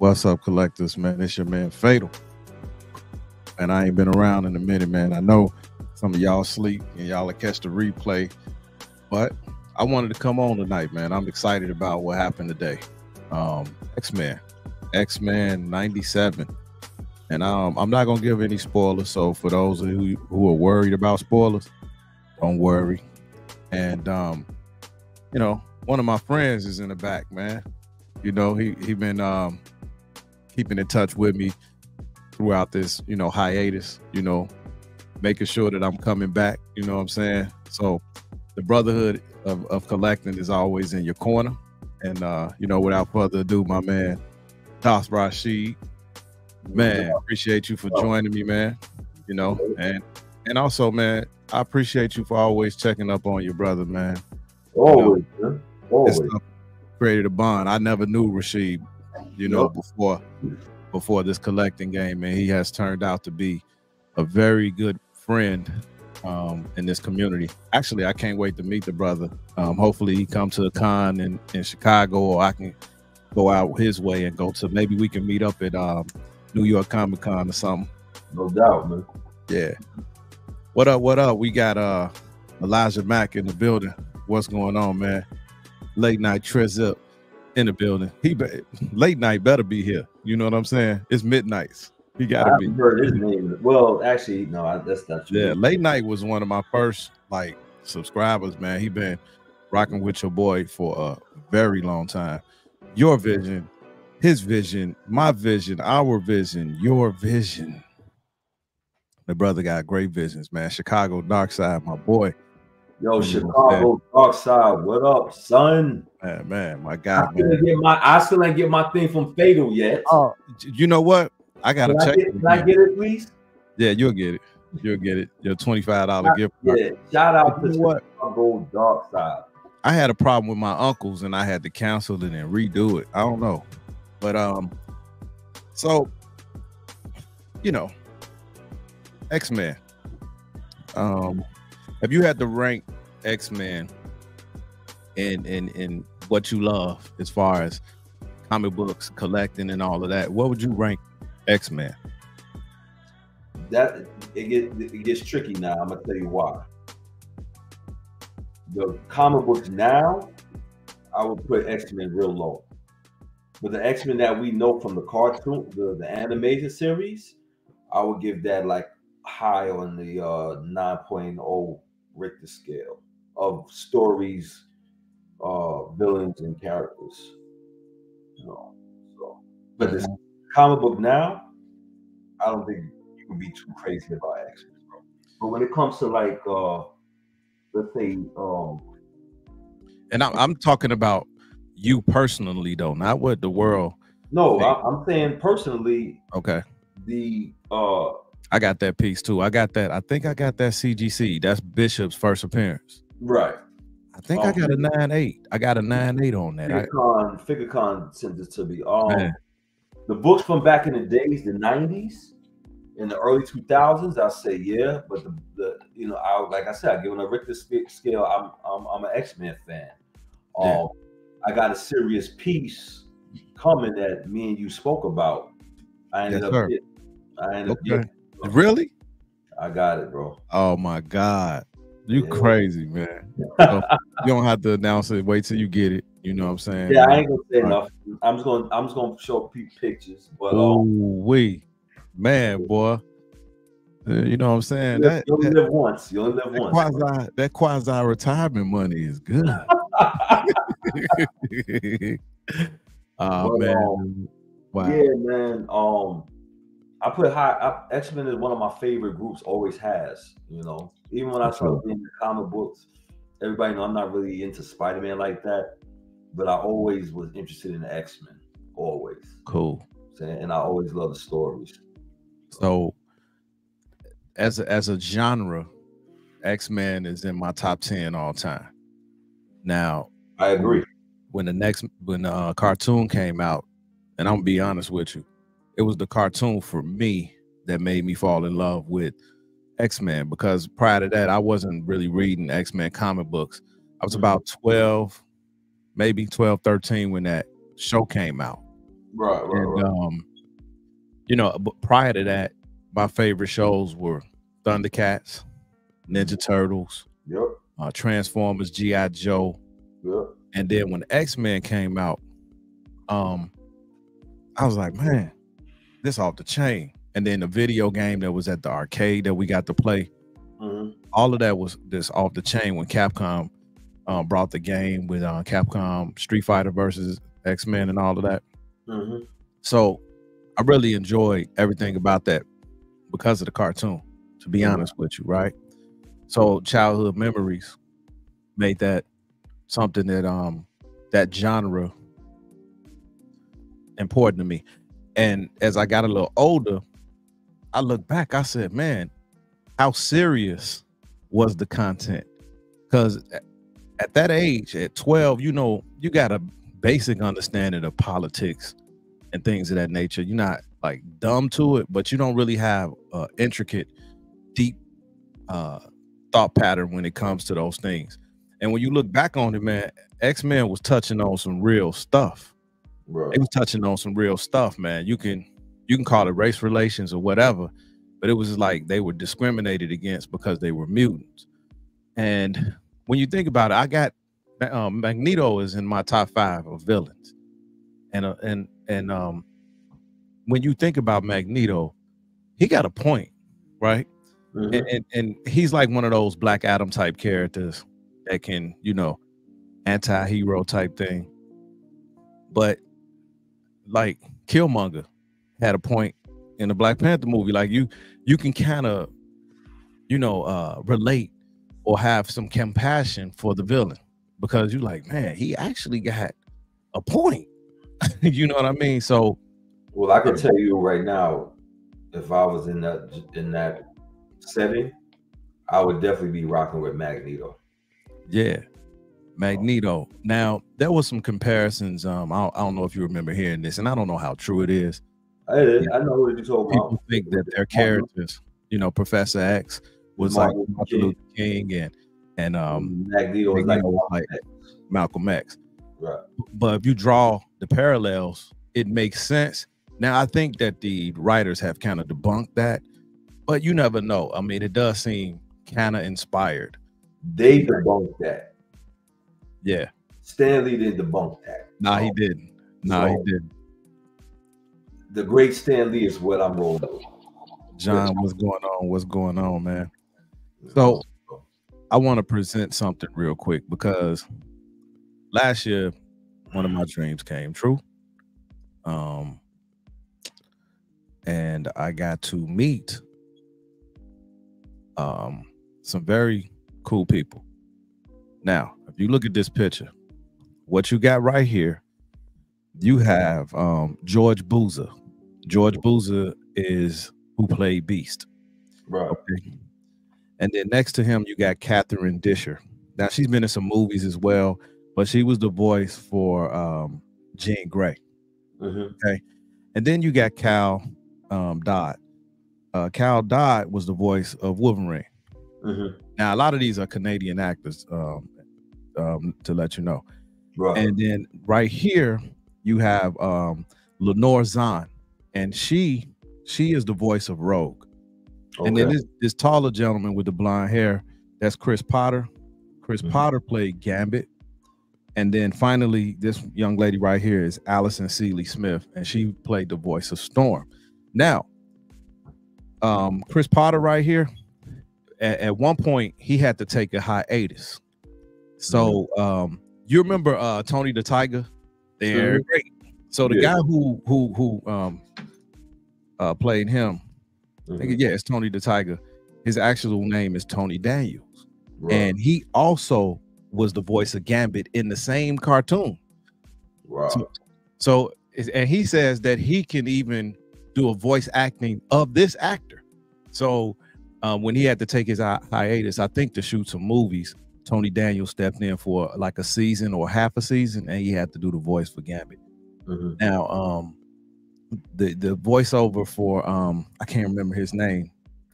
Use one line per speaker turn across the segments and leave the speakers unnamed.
What's up, collectors, man? It's your man PhAtAL, and I ain't been around in a minute, man. I know some of y'all sleep and y'all will catch the replay, but I wanted to come on tonight, man. I'm excited about what happened today. X-Men 97, and I'm not gonna give any spoilers. So for those who are worried about spoilers, don't worry. And you know, one of my friends is in the back, man. You know, he been keeping in touch with me throughout this, you know, hiatus, you know, making sure that I'm coming back, you know what I'm saying? So the brotherhood of collecting is always in your corner. And you know, without further ado, my man Das Rashid, man, appreciate you for joining me, man. You know, and also, man, I appreciate you for always checking up on your brother, man.
Always, you know, man. Always.
Created a bond. I never knew Rashid, you know, before this collecting game, and he has turned out to be a very good friend in this community. Actually, I can't wait to meet the brother. Hopefully he come to a con in Chicago, or I can go out his way and go to, maybe we can meet up at New York Comic Con or something.
No doubt, man.
Yeah. What up? We got Elijah Mack in the building. What's going on, man? Late night Trezip in the building. Late night better be here. You know what I'm saying? It's midnights. He gotta be.
Heard his name. Well, actually, no, that's not true.
Yeah, Late Night was one of my first subscribers, man. He been rocking with your boy for a very long time. Your vision, his vision, my vision, our vision, your vision. The brother got great visions, man. Chicago Dark Side, my boy.
Yo, Chicago Dark Side, what up, son?
Man, my guy.
I still ain't get my thing from PhAtAL yet.
Oh, you know what? I gotta check.
Can I get it, please?
Yeah, you'll get it. You'll get it. Your $25 gift card.
Yeah, shout out to Chicago Dark Side.
I had a problem with my uncles and I had to cancel it and redo it. I don't know, but so you know, X-Men. Have you had to rank X-Men in what you love as far as comic books, collecting, and all of that? What would you rank X-Men?
That it gets tricky now. I'm gonna tell you why. The comic books now, I would put X-Men real low. But the X-Men that we know from the cartoon, the animated series, I would give that like high on the 9.0 Richter scale of stories, villains, and characters. You know, so but this comic book now, I don't think you can be too crazy about X-Men, bro. But when it comes to like let's say
and I'm talking about you personally though, not what the world.
No, I'm saying personally.
Okay.
The
I got that piece too. I got that. I think I got that CGC. That's Bishop's first appearance.
Right.
I think I got a 9.8. I got a 9.8 on that.
FigureCon sent it to me. The books from back in the days, the 90s, in the early 2000s, I'll say yeah. But the you know, like I said, given a Richter scale, I'm an X-Men fan. I got a serious piece coming that me and you spoke about. I ended up getting.
Really?
I got it, bro.
Oh my God. You crazy, man. So you don't have to announce it. Wait till you get it. You know what I'm saying?
Yeah, I ain't gonna say enough. I'm just gonna show pictures. But
man, boy. You know what I'm saying?
You only live once. You only live once.
That quasi retirement money is good. Man. Wow.
Yeah, man. I put X-Men is one of my favorite groups, always has, you know. Even when I started reading the comic books, everybody know I'm not really into Spider-Man like that, but I always was interested in the X-Men, always.
Cool.
And I always love the stories.
So as a genre, X-Men is in my top 10 all time. Now,
I agree.
When the cartoon came out, and I'm gonna be honest with you, it was the cartoon for me that made me fall in love with X-Men, because prior to that, I wasn't really reading X-Men comic books. I was about 12, maybe 12, 13 when that show came out. And you know, but prior to that, my favorite shows were Thundercats, Ninja Turtles, Transformers, G.I. Joe. And then when X-Men came out, I was like, man, this off the chain. And then the video game that was at the arcade that we got to play, all of that was this off the chain when Capcom brought the game with Capcom Street Fighter versus X-Men and all of that. So I really enjoyed everything about that because of the cartoon, to be honest with you, right? So childhood memories made that something that that genre important to me. And as I got a little older, I look back, I said, man, how serious was the content? Because at that age, at 12, you know, you got a basic understanding of politics and things of that nature. You're not like dumb to it, but you don't really have intricate, deep thought pattern when it comes to those things. And when you look back on it, man, X-Men was touching on some real stuff. It was touching on some real stuff, man. You can call it race relations or whatever, but it was like they were discriminated against because they were mutants. And when you think about it, I got Magneto is in my top 5 of villains. And when you think about Magneto, he got a point, right? And he's like one of those Black Adam type characters that can, you know, anti-hero type thing. But like Killmonger had a point in the Black Panther movie. Like you can kind of, you know, relate or have some compassion for the villain because you're like, man, he actually got a point. You know what I mean? So,
well, I can tell you right now, if I was in that setting, I would definitely be rocking with Magneto.
Yeah, Magneto. Now there was some comparisons. I don't know if you remember hearing this, and I don't know how true it is.
I know what you told me.
People think that their characters, you know, Professor X was like Martin Luther King, and
Magneto was like
Malcolm X.
Right.
But if you draw the parallels, it makes sense. Now I think that the writers have kind of debunked that, but you never know. I mean, it does seem kind of inspired.
They debunked that.
Yeah.
Stan Lee didn't debunk that.
Nah, he didn't. Nah, he didn't.
The great Stan Lee is what I'm rolling with.
John, what's going on? What's going on, man? So I want to present something real quick because last year, one of my dreams came true. And I got to meet some very cool people. Now, if you look at this picture, what you got right here, you have George Boozer. George Boozer is who played Beast.
Right.
Okay. And then next to him, you got Catherine Disher. Now, she's been in some movies as well, but she was the voice for Jean Grey. Okay. And then you got Cal Dodd. Cal Dodd was the voice of Wolverine. Now, a lot of these are Canadian actors, to let you know.
Right.
And then right here, you have Lenore Zahn, and she is the voice of Rogue. Okay. And then this taller gentleman with the blonde hair, that's Chris Potter. Chris Potter played Gambit. And then finally, this young lady right here is Allison Seeley Smith, and she played the voice of Storm. Now, Chris Potter right here, at one point, he had to take a hiatus. So you remember Tony the Tiger? They're great. So the guy who played him, it's Tony the Tiger. His actual name is Tony Daniels. Right. And he also was the voice of Gambit in the same cartoon.
Wow.
So and he says that he can even do a voice acting of this actor. So when he had to take his hiatus, I think to shoot some movies, Tony Daniels stepped in for like a season or half a season, and he had to do the voice for Gambit. Now, the voiceover for I can't remember his name,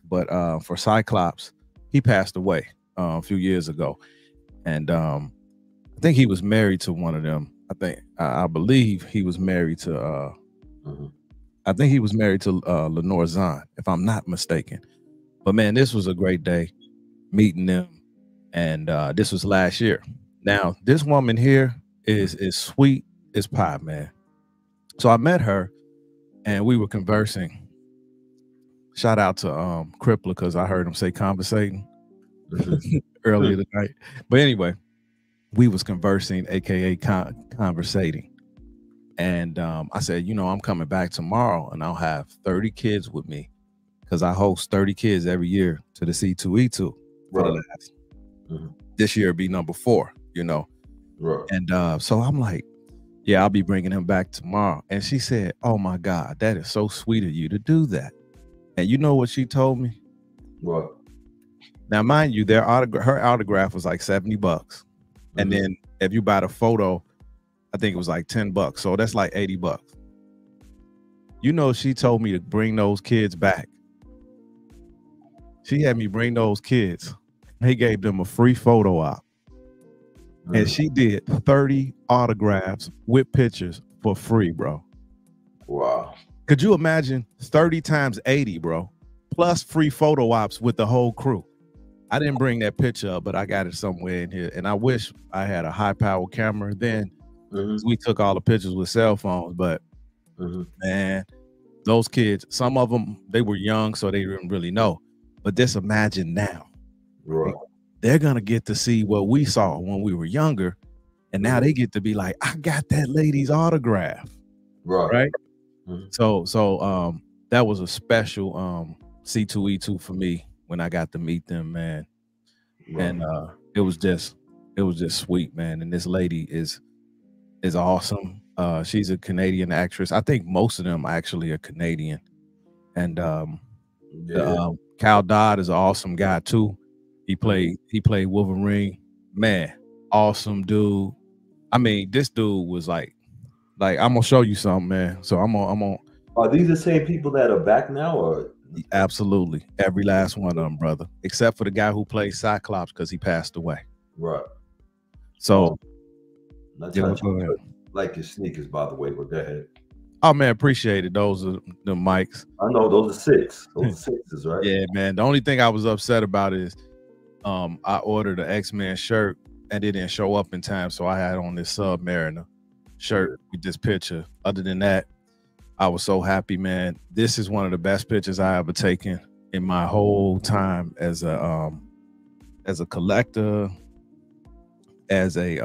but for Cyclops, he passed away a few years ago, and I think he was married to one of them. I believe he was married to I think he was married to Lenore Zahn, if I'm not mistaken. But man, this was a great day meeting them, and this was last year. Now, this woman here is sweet as pie, man. So I met her, and we were conversing. Shout out to Crippler, because I heard him say conversating earlier tonight. But anyway, we was conversing, aka conversating. And I said, you know, I'm coming back tomorrow, and I'll have 30 kids with me, because I host 30 kids every year to the C2E2 for the last. This year be number 4, you know. And so I'm like, yeah, I'll be bringing him back tomorrow. And she said, oh my God, that is so sweet of you to do that. And you know what she told me?
What?
Now, mind you, her autograph was like $70. And then if you buy the photo, I think it was like $10. So that's like $80. You know, she told me to bring those kids back. She had me bring those kids. They gave them a free photo op. And she did 30 autographs with pictures for free, bro.
Wow.
Could you imagine 30 times 80, bro? Plus free photo ops with the whole crew. I didn't bring that picture up, but I got it somewhere in here. And I wish I had a high-powered camera then. We took all the pictures with cell phones, but man, those kids, some of them, they were young, so they didn't really know. But just imagine now.
Right.
They're going to get to see what we saw when we were younger. And now they get to be like, I got that lady's autograph. Right. So that was a special C2E2 for me when I got to meet them, man. And it was just sweet, man. And this lady is awesome. She's a Canadian actress. I think most of them actually are Canadian. And Cal Dodd is an awesome guy too. He played Wolverine. Man, awesome dude. I mean, this dude was like I'm gonna show you something, man. So I'm gonna.
Are these the same people that are back now, or?
Absolutely, every last one of them, brother, except for the guy who played Cyclops because he passed away.
Right.
So,
go ahead. Like your sneakers, by the way, but go ahead.
Oh man, appreciate it. Those are the mics.
I know those are 6. Those are 6s, right?
Yeah, man. The only thing I was upset about is I ordered an X-Men shirt and it didn't show up in time, so I had on this Submariner shirt with this picture. Other than that, I was so happy, man. This is one of the best pictures I ever taken in my whole time as a collector, as a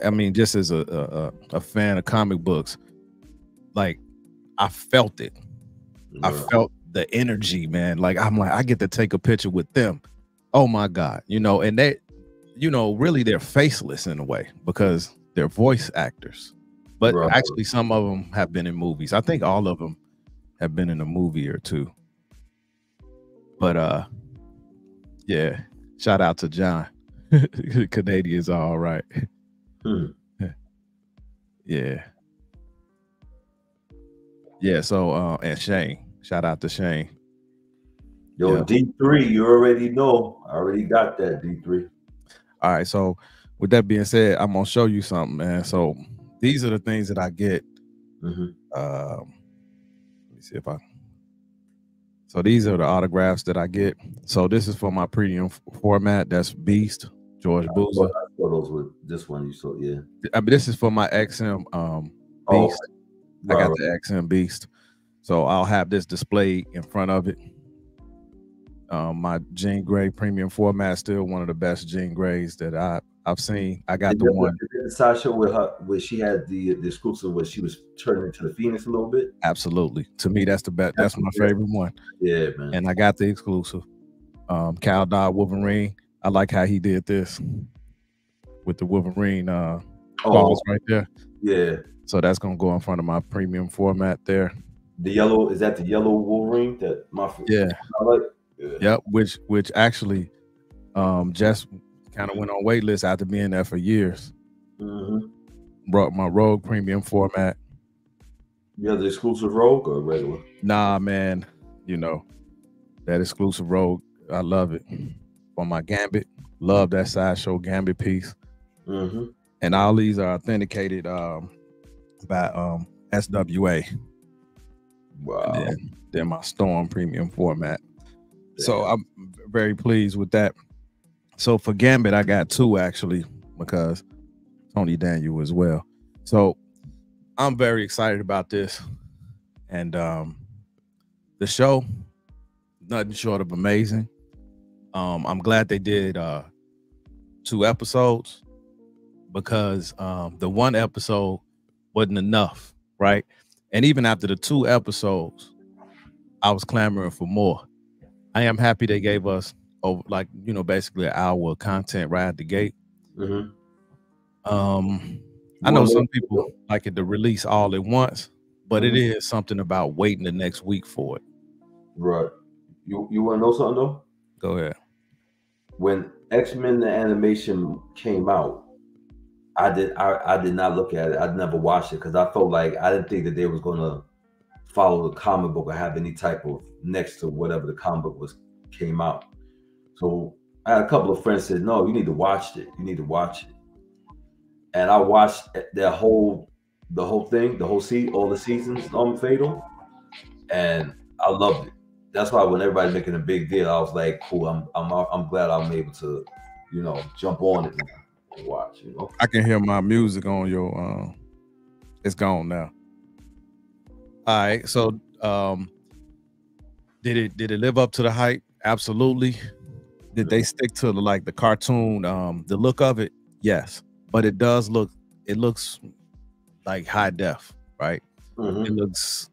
I mean, just as a fan of comic books. Like, I felt it. I felt the energy, man. Like, I'm like, I get to take a picture with them. Oh my God. You know, and they, you know, really they're faceless in a way because they're voice actors. But actually some of them have been in movies. I think all of them have been in a movie or two. But yeah, shout out to John. Canadians are all right. Yeah. Yeah, so and Shane. Shout out to Shane.
Yo, yeah. D3, you already know. I already got that, D3.
All right, so with that being said, I'm gonna show you something, man. So these are the things that I get. Let me see if so these are the autographs that I get. So this is for my premium format. That's Beast, George Boozer.
I saw those with this one you saw, yeah.
I mean, this is for my XM Beast. I got the XM Beast. So I'll have this displayed in front of it. My Jean Grey premium format is still one of the best Jean Greys that I've seen. I got the one.
Sasha with her, where she had the exclusive where she was turning into the Phoenix a little bit.
Absolutely. To me, that's the best. That's my favorite one.
Yeah, man.
And I got the exclusive. Cal Dodd Wolverine. I like how he did this with the Wolverine claws right there.
Yeah.
So that's gonna go in front of my premium format there.
The yellow, is that the yellow Wolverine that my
yeah.
I like?
Yeah. Yep, which actually just kind of went on wait list after being there for years. Brought my Rogue premium format.
You have the exclusive Rogue or regular?
Nah, man. You know, that exclusive Rogue, I love it. For my Gambit, love that Sideshow Gambit piece. And all these are authenticated by SWA.
Wow.
And then my Storm premium format. So I'm very pleased with that. So for Gambit, I got 2 actually, because Tony Daniel as well. So I'm very excited about this. And the show, nothing short of amazing. I'm glad they did 2 episodes, because the 1 episode wasn't enough, right? And even after the 2 episodes, I was clamoring for more. I am happy they gave us over, like, you know, basically an hour of content right at the gate.
Mm-hmm.
I know some people like it to release all at once, but
Mm-hmm.
it is something about waiting the next week for it.
Right. You want to know something though?
Go ahead.
When X-Men the animation came out, I did not look at it. I'd never watched it because I felt like I didn't think that they was gonna follow the comic book or have any type of next to whatever the comic book was came out. So I had a couple of friends said, "No, you need to watch it. You need to watch it." And I watched the whole thing, all the seasons on Fatal, and I loved it. That's why when everybody's making a big deal, I was like, "Cool, I'm glad I'm able to, you know, jump on it and watch." You know,
I can hear my music on your. It's gone now. All right, so did it live up to the hype? Absolutely. Did they stick to the cartoon, the look of it? Yes, but it looks like high def, right?
mm-hmm.
It looks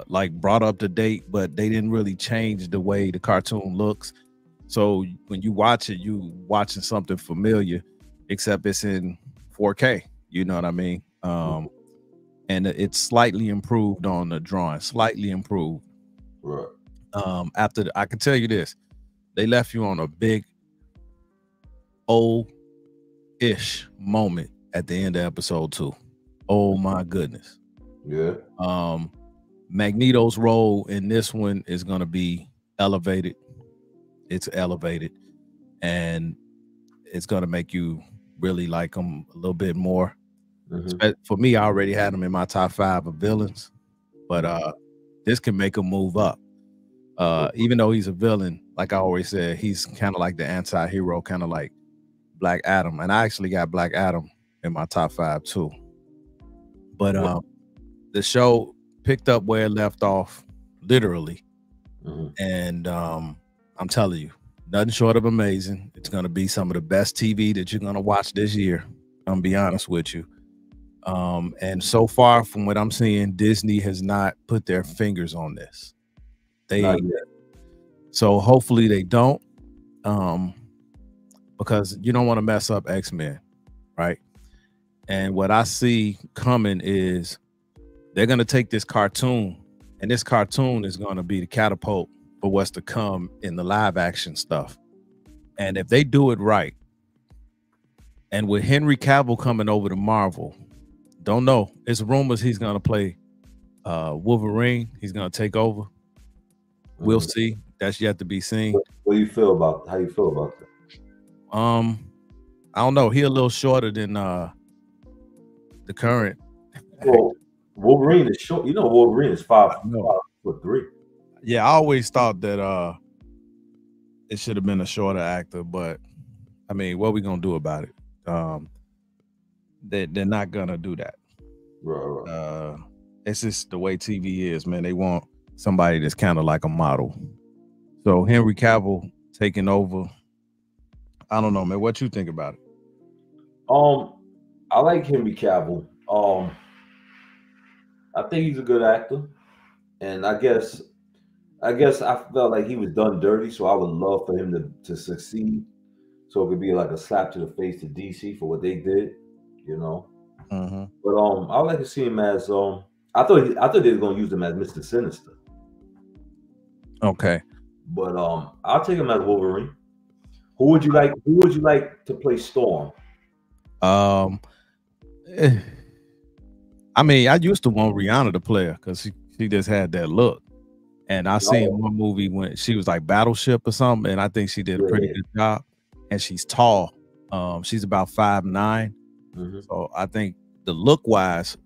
like brought up to date, but they didn't really change the way the cartoon looks. So when you watch it, you watching something familiar, except it's in 4K. You know what I mean? And it's slightly improved on the drawing, slightly improved.
Right.
I can tell you this, they left you on a big old-ish moment at the end of episode 2. Oh my goodness.
Yeah.
Magneto's role in this one is going to be elevated. It's elevated, and it's going to make you really like him a little bit more.
Mm-hmm.
For me, I already had him in my top 5 of villains, but this can make him move up. Even though he's a villain, like I always said, he's kind of like the anti-hero, kind of like Black Adam. And I actually got Black Adam in my top 5 too. But the show picked up where it left off, literally.
Mm-hmm.
And I'm telling you, nothing short of amazing. It's going to be some of the best TV that you're going to watch this year. I'm going to be honest with you. And so far from what I'm seeing, Disney has not put their fingers on this. So hopefully they don't, because you don't want to mess up X-Men, right? And what I see coming is they're going to take this cartoon, and this cartoon is going to be the catapult for what's to come in the live action stuff. And if they do it right, and with Henry Cavill coming over to Marvel, don't know. It's rumors he's going to play Wolverine. He's going to take over. We'll see. That's yet to be seen.
What do you feel about? How you feel about that?
I don't know. He a little shorter than the current.
Well, Wolverine is short. You know, Wolverine is 5'3".
Yeah, I always thought that it should have been a shorter actor, but I mean, what are we gonna do about it? They're not gonna do that.
Right.
It's just the way TV is, man. They want somebody that's kind of like a model. So Henry Cavill taking over. I don't know, man. What you think about it?
I like Henry Cavill. I think he's a good actor, and I guess I felt like he was done dirty, so I would love for him to succeed. So it could be like a slap to the face to DC for what they did, you know.
Mm-hmm.
But I would like to see him as I thought they were gonna use him as Mr. Sinister.
Okay.
But I'll take him as Wolverine. Who would you like to play Storm?
I mean, I used to want Rihanna to play her because she just had that look. And I seen one movie when she was like Battleship or something, and I think she did a pretty good job. And she's tall. She's about 5'9".
Mm-hmm.
So I think the look wise,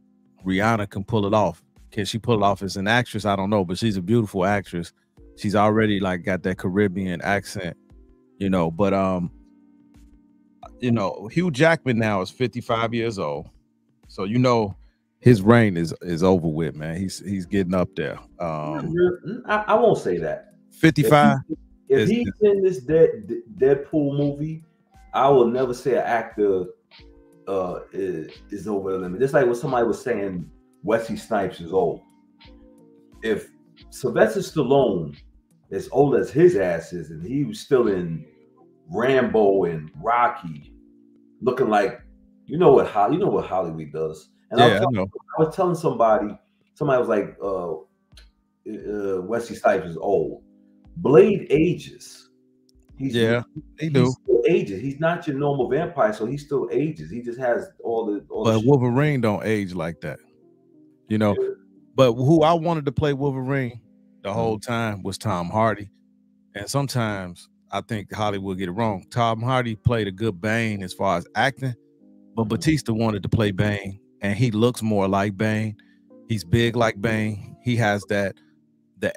Rihanna can pull it off. Can she pull it off as an actress? I don't know, but she's a beautiful actress. She's already like got that Caribbean accent, But Hugh Jackman now is 55 years old, so his reign is over with, man. He's getting up there.
I won't say that.
55.
If he's in this Deadpool movie, I will never say an actor is over the limit. Just like when somebody was saying Wesley Snipes is old. If Sylvester Stallone is old as his ass is, and he was still in Rambo and Rocky, looking like what Hollywood does. And I was telling somebody was like, Wesley Snipes is old. Blade ages. He do. Still ages. He's not your normal vampire, so he still ages. He just has all the.
But Wolverine don't age like that, Yeah. But who I wanted to play Wolverine the whole time was Tom Hardy, and sometimes I think Hollywood get it wrong. Tom Hardy played a good Bane as far as acting, but Batista wanted to play Bane, and he looks more like Bane. He's big like Bane. He has the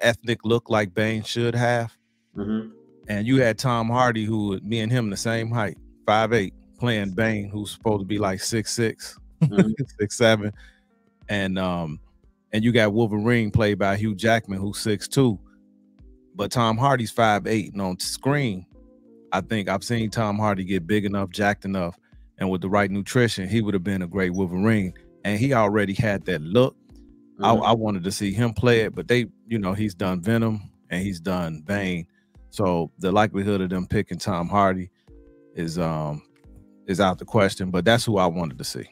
ethnic look like Bane should have. And you had Tom Hardy, who me and him the same height, 5'8", playing Bane, who's supposed to be like 6'6", 6'7", and you got Wolverine played by Hugh Jackman, who's 6'2", but Tom Hardy's 5'8", and on screen, I think I've seen Tom Hardy get big enough, jacked enough, and with the right nutrition, he would have been a great Wolverine. And he already had that look. I wanted to see him play it, but he's done Venom and he's done Bane. So the likelihood of them picking Tom Hardy is out the question, but that's who I wanted to see.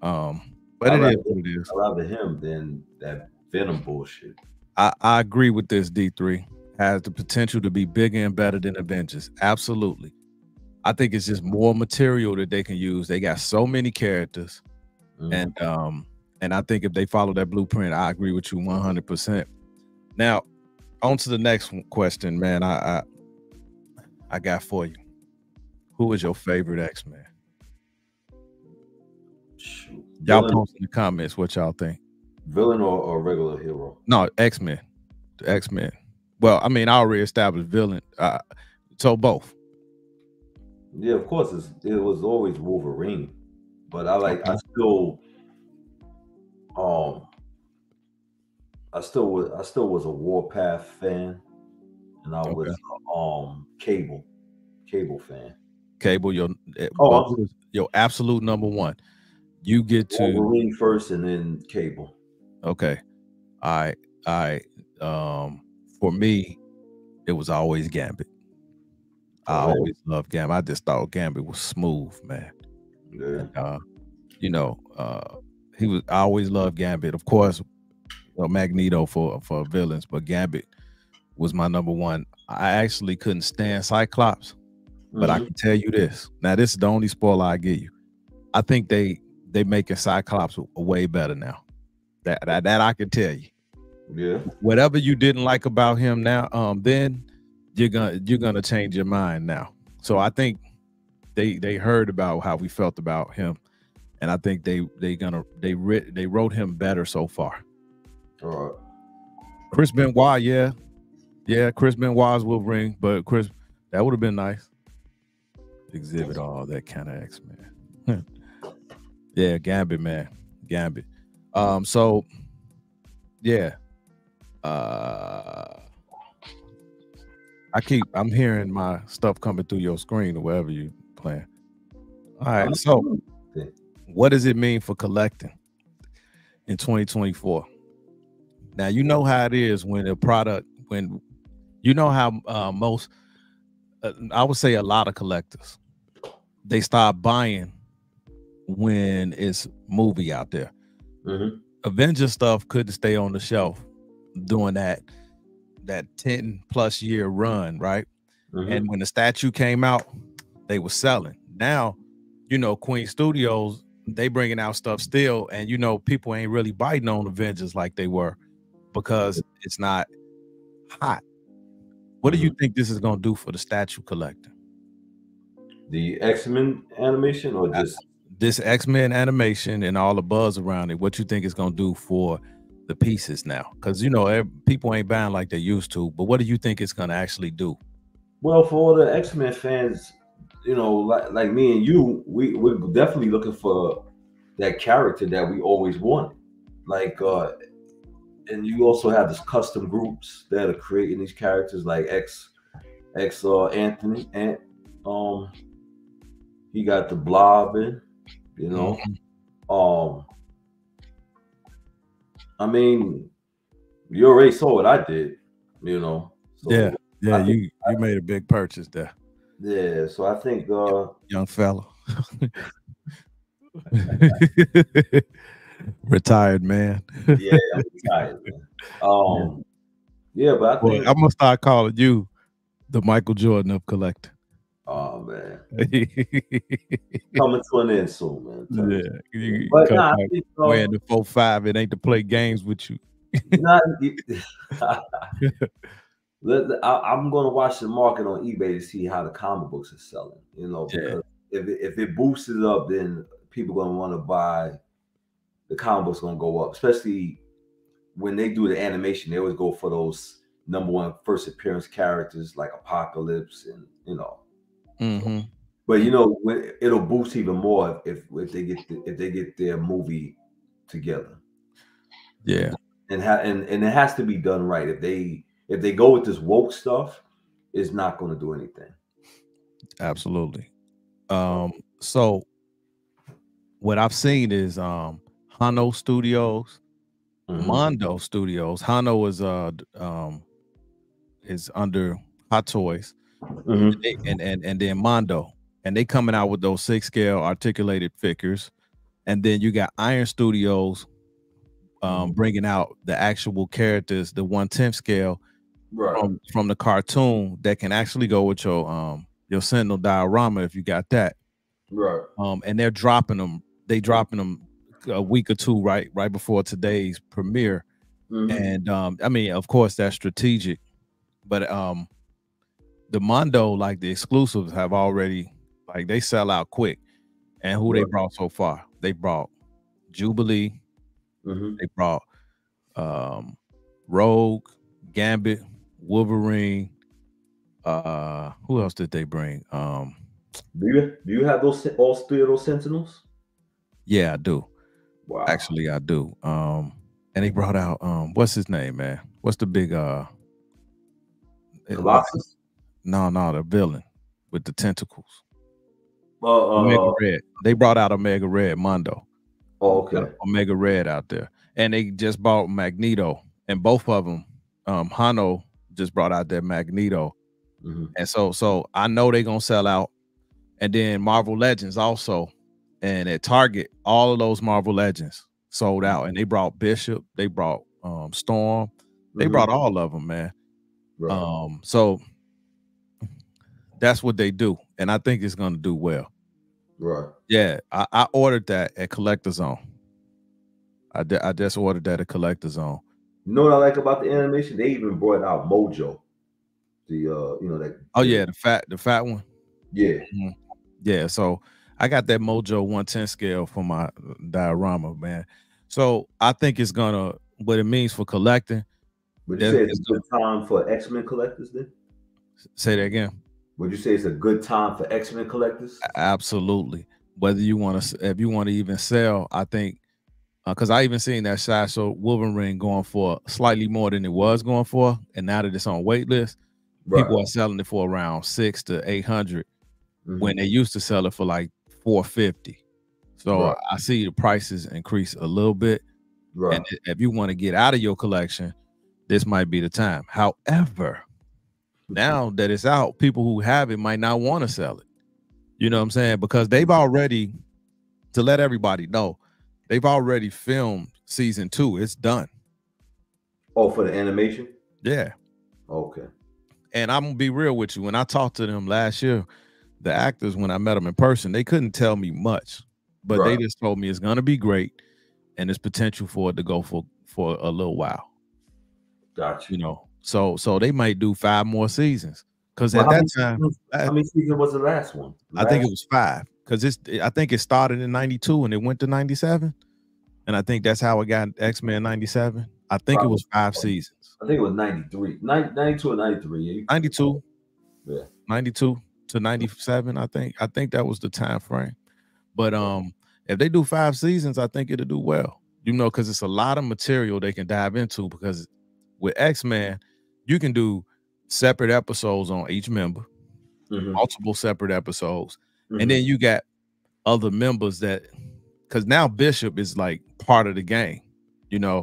But it is what it is.
I'd rather him than that Venom bullshit.
I agree with this. D3 has the potential to be bigger and better than Avengers. Absolutely. I think it's just more material that they can use. They got so many characters. And I think if they follow that blueprint, I agree with you 100%. Now, on to the next question, man. I got for you. Who is your favorite X-Men? Y'all post in the comments what y'all think.
Villain or regular hero?
No, X-Men. The X-Men. Well, I mean, I already established villain. So both.
Yeah, of course. It was always Wolverine, but I still was a Warpath fan, and I was Cable fan.
Cable, your absolute number one. You get to
Wolverine first, and then Cable.
Okay, I for me, it was always Gambit. I always loved Gambit. I just thought Gambit was smooth, man.
Yeah.
And, I always loved Gambit. Of course, Magneto for villains, but Gambit was my number one. I actually couldn't stand Cyclops, but I can tell you this. Now, this is the only spoiler I give you. I think they making Cyclops way better now. That I can tell you.
Yeah.
Whatever you didn't like about him now, then you're gonna change your mind now. So I think they heard about how we felt about him, and I think they wrote him better so far.
All right.
Chris Benoit, yeah, Chris Benoit's Wolverine, but Chris, that would have been nice. Exhibit all that kind of X-Men. Yeah, Gambit, man, Gambit. So yeah, I'm hearing my stuff coming through your screen or wherever you playing. All right, so what does it mean for collecting in 2024? Now, you know how it is when a product, when you know how most, I would say a lot of collectors, they start buying when it's movie out there. Avengers stuff couldn't stay on the shelf during that 10+ year run, right? And when the statue came out, they were selling. Now, Queen Studios, they bringing out stuff still, and people ain't really biting on Avengers like they were because it's not hot. What do you think this is going to do for the statue collector?
The X-Men animation, or just
this X-Men animation and all the buzz around it, what you think it's gonna do for the pieces now? Because you know people ain't buying like they used to. But what do you think it's gonna actually do?
Well, for the X-Men fans, like me and you, we're definitely looking for that character that we always wanted. Like, and you also have this custom groups that are creating these characters, like Anthony, and um, he got the Blob in, you know. Um, I mean, you already saw what I did, you know. So
Yeah,
I think,
you made a big purchase there.
yeah. So I think,
Young fella. Retired man.
yeah, I'm excited, man. Yeah, but I
Boy,
think,
I'm gonna start calling you the Michael Jordan of collecting.
oh man,
Yeah,
coming to an end soon, man.
you
But
come
nah, I
back
think,
wearing the 4-5. It ain't to play games with you.
not. I'm going to watch the market on eBay to see how the comic books are selling. You know, because if it boosts it up, then people are going to want to buy. The comic books going to go up, especially when they do the animation. They always go for those #1 first appearance characters like Apocalypse, and you know.
Mm-hmm.
But you know, it'll boost even more if they get their movie together.
Yeah,
and it has to be done right. If they go with this woke stuff, it's not going to do anything.
absolutely. So what I've seen is Hano Studios, Mondo Studios. Hano is under Hot Toys, and then Mondo, and they coming out with those 6-scale articulated figures, and then you got Iron Studios bringing out the actual characters, the 1/10 scale from the cartoon that can actually go with your Sentinel diorama if you got that.
Right.
And they're dropping them. They dropping them a week or two right before today's premiere. And I mean, of course, that's strategic, but the Mondo, like the exclusives, have already, like, they sell out quick. And who they brought so far? They brought Jubilee. They brought Rogue, Gambit, Wolverine. Who else did they bring?
Do you have all 3 of those Sentinels?
Yeah, I do.
Wow.
Actually, I do. And they brought out what's his name, man? What's the big
Colossus?
No, the villain with the tentacles.
Omega
Red. They brought out Omega Red Mondo.
Oh, okay.
Omega Red out there. And they just bought Magneto. And both of them, Hano just brought out their Magneto. And so I know they're gonna sell out. And then Marvel Legends also. And at Target, all of those Marvel Legends sold out. And they brought Bishop, they brought Storm, they brought all of them, man. Right. So that's what they do, and I think it's gonna do well.
Right.
Yeah, I ordered that at Collector Zone. I just ordered that at Collector Zone.
You know what I like about the animation? They even brought out Mojo. That.
Oh yeah, the fat one.
Yeah.
Yeah. So I got that Mojo 1/10 scale for my diorama, man. So I think it's gonna, what it means for collecting.
Would you say it's a good time for X-Men collectors then?
Say that again.
Would you say it's a good time for X-Men collectors?
Absolutely. Whether you want to, if you want to even sell, I think, because I even seen that Sideshow Wolverine going for slightly more than it was going for, and now that it's on wait list, people are selling it for around $600 to $800 when they used to sell it for like $450. So I see the prices increase a little bit. Right. And if you want to get out of your collection, this might be the time. However, now that it's out, people who have it might not want to sell it. You know what I'm saying? Because they've already, to let everybody know, they've already filmed season 2. It's done.
Oh, for the animation?
Yeah.
Okay.
And I'm gonna be real with you. When I talked to them last year, the actors, when I met them in person, they couldn't tell me much, but they just told me it's gonna be great, and there's potential for it to go for a little while.
Gotcha.
You know, so they might do 5 more seasons, Because at that time,
how many seasons was the last one?
I think it was 5. Because I think it started in 92 and it went to 97. And I think that's how it got X-Men 97. I think it was 5 seasons.
I think it was 93. 92 or 93.
92.
Yeah.
92 to 97, I think. I think that was the time frame. But if they do 5 seasons, I think it'll do well. You know, because it's a lot of material they can dive into. Because with X-Men, you can do separate episodes on each member, multiple separate episodes, and then you got other members that, because now Bishop is like part of the game, you know,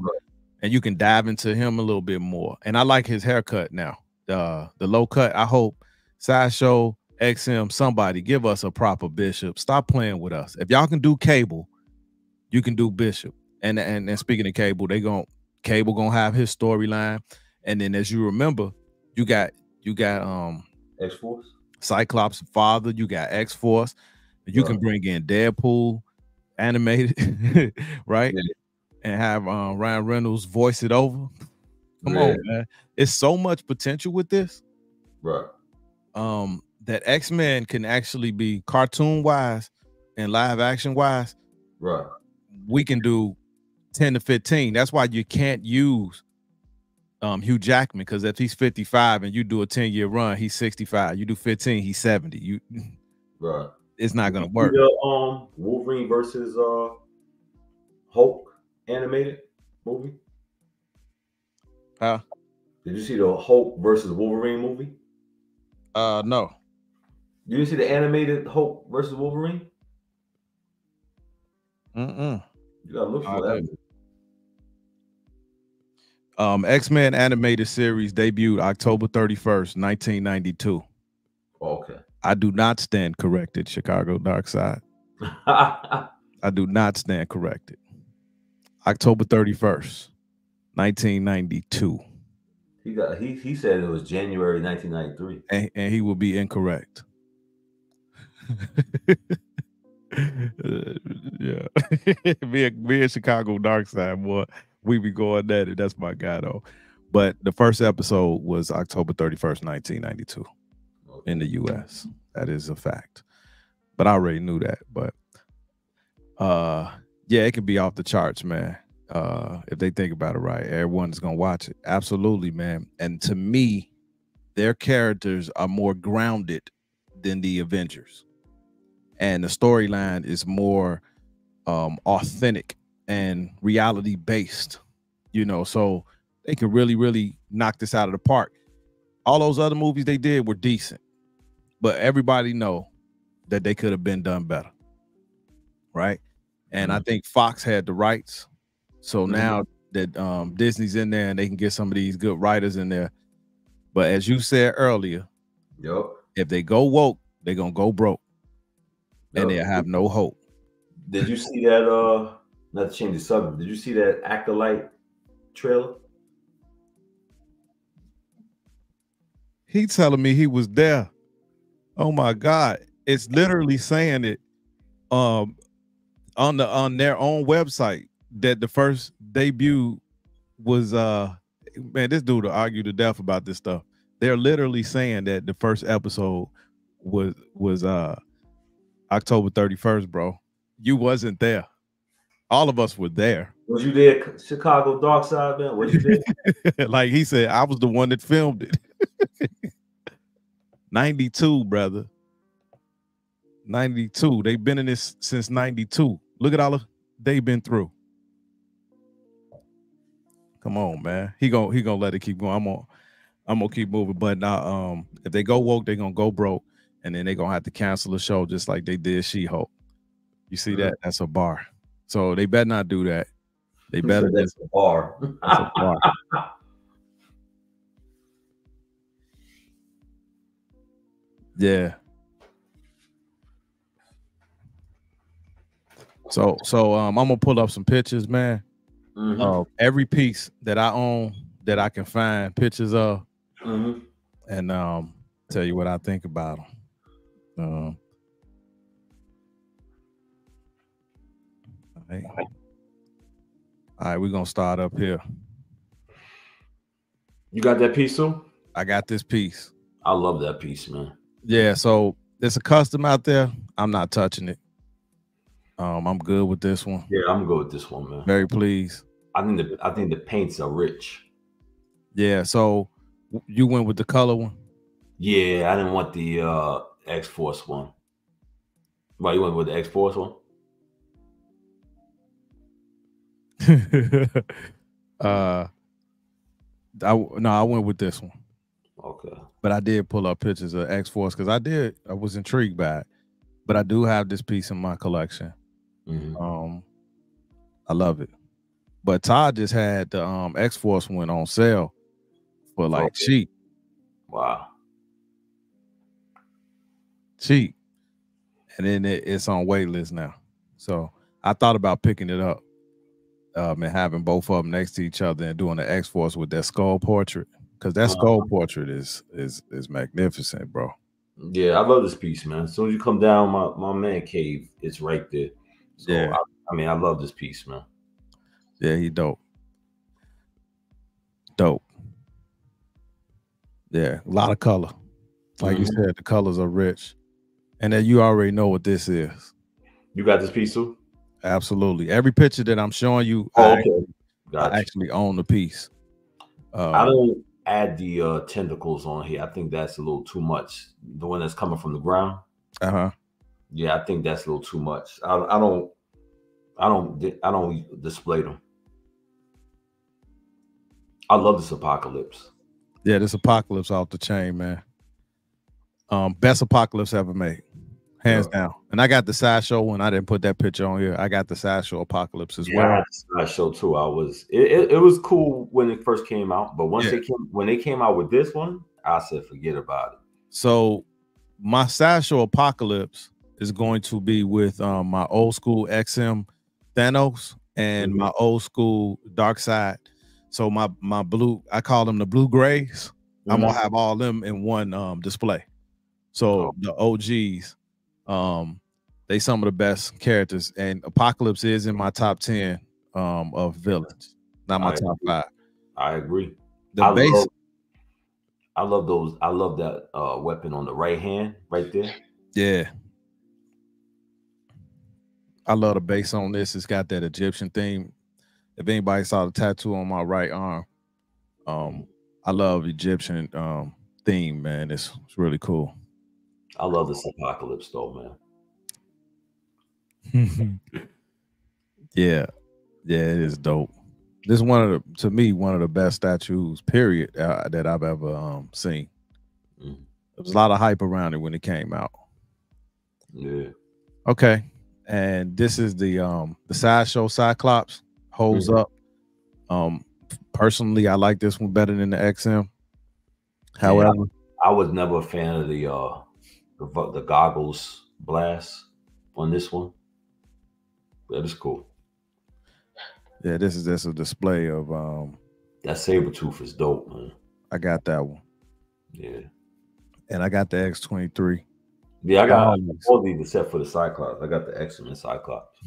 and you can dive into him a little bit more. And I like his haircut now, the low cut. I hope Sideshow, XM, somebody give us a proper Bishop. Stop playing with us. If y'all can do Cable, you can do Bishop. And speaking of Cable, Cable gonna have his storyline. And then as you remember, you got
X-Force,
Cyclops' father, you got X-Force. You can bring in Deadpool animated, right? Yeah. And have Ryan Reynolds voice it over. Come on, man. It's so much potential with this.
Right.
That X-Men can actually be cartoon wise and live action wise.
Right.
We can do 10 to 15. That's why you can't use Hugh Jackman, because if he's 55 and you do a 10-year run, he's 65. You do 15, he's 70.
Right.
It's not gonna work.
The Wolverine versus Hulk animated movie?
Huh?
Did you see the Hulk versus Wolverine movie?
No.
You didn't see the animated Hulk versus Wolverine? You gotta look for that.
X-Men animated series debuted October 31st, 1992.
Okay.
I do not stand corrected, Chicago Dark Side. I do not stand corrected. October 31st, 1992.
He said it was January 1993.
And he will be incorrect. Yeah. me and Chicago Dark Side, boy, we be going at it. That's my guy though. But the first episode was October 31st, 1992 in the US. That is a fact. But I already knew that. But yeah, it can be off the charts, man. If they think about it right, everyone's gonna watch it. Absolutely, man. And to me, their characters are more grounded than the Avengers. And the storyline is more authentic and reality based, you know, so they can really, really knock this out of the park. All those other movies they did were decent, but everybody know that they could have been done better, right? And I think Fox had the rights, so now that Disney's in there and they can get some of these good writers in there. But as you said earlier, if they go woke, they're gonna go broke. And they have no hope.
Did you see that? Not to change the subject. Did you see that Acolyte trailer?
He telling me he was there. Oh my God! It's literally saying it on their own website that the first debut was man, this dude will argue to death about this stuff. They're literally saying that the first episode was October 31st, bro. You wasn't there. All of us were there.
Was you there, Chicago Dark Side, man? Was you there?
Like he said, I was the one that filmed it. 92, brother. 92. They've been in this since 92. Look at all they've been through. Come on, man. He gonna let it keep going. I'm gonna keep moving. But now, if they go woke, they're gonna go broke, and then they're gonna have to cancel the show just like they did She-Hulk. You see that? That's a bar. So they better not do that. They better
that's a bar.
That's a bar. Yeah. So I'm gonna pull up some pictures, man. Every piece that I own that I can find pictures of, and tell you what I think about them. All right, we're gonna start up here.
You got that piece too?
I got this piece.
I love that piece, man.
Yeah, so there's a custom out there. I'm not touching it. I'm good with this one.
Yeah, I'm good with this one, man.
Very pleased.
I think the paints are rich.
Yeah, so you went with the color one?
Yeah, I didn't want the X-Force one. Why you went with the X-Force one?
I went with this one.
Okay.
But I did pull up pictures of X-Force because I was intrigued by it. But I do have this piece in my collection. I love it. But Todd just had the X-Force one on sale for like cheap.
Wow.
Cheap. And then it's on wait list now. So I thought about picking it up and having both of them next to each other and doing the X-Force with that skull portrait. Because that skull portrait is magnificent, bro.
Yeah, I love this piece, man. As soon as you come down my man cave, it's right there. So
yeah.
I mean, I love this piece, man.
Yeah, he dope. Dope. Yeah, a lot of color. Like you said, the colors are rich. And then you already know what this is.
You got this piece too?
Absolutely. Every picture that I'm showing you,
I
actually own the piece.
I don't add the tentacles on here. I think that's a little too much. The one that's coming from the ground. Yeah, I think that's a little too much. I don't display them. I love this Apocalypse.
Yeah, this Apocalypse off the chain, man. Best Apocalypse ever made, hands down. And I got the Sideshow one. I didn't put that picture on here. I got the Sideshow Apocalypse as well.
I had the Sideshow too. It was cool when it first came out, but once when they came out with this one, I said forget about it.
So my Sideshow Apocalypse is going to be with my old school XM Thanos and my old school Dark Side. So my blue, I call them the blue grays. I'm gonna have all them in one display. So the OGs, they some of the best characters, and Apocalypse is in my top 10 of villains, not my top 5.
I agree.
The base,
I love those. I love that weapon on the right hand, right there.
Yeah, I love the base on this. It's got that Egyptian theme. If anybody saw the tattoo on my right arm, I love Egyptian theme, man. It's really cool.
I love this Apocalypse though,
man. Yeah, it is dope. This is to me, one of the best statues, period, that I've ever seen. There was a lot of hype around it when it came out.
Yeah.
Okay, and this is the Sideshow Cyclops. Holds up. Personally, I like this one better than the XM. However,
I was never a fan of the goggles blast on this one. That is cool.
Yeah, this is a display of
that Sabretooth is dope, man.
I got that one.
Yeah.
And I got the X-23.
Yeah, I got all these except for the Cyclops. I got the X-Men Cyclops.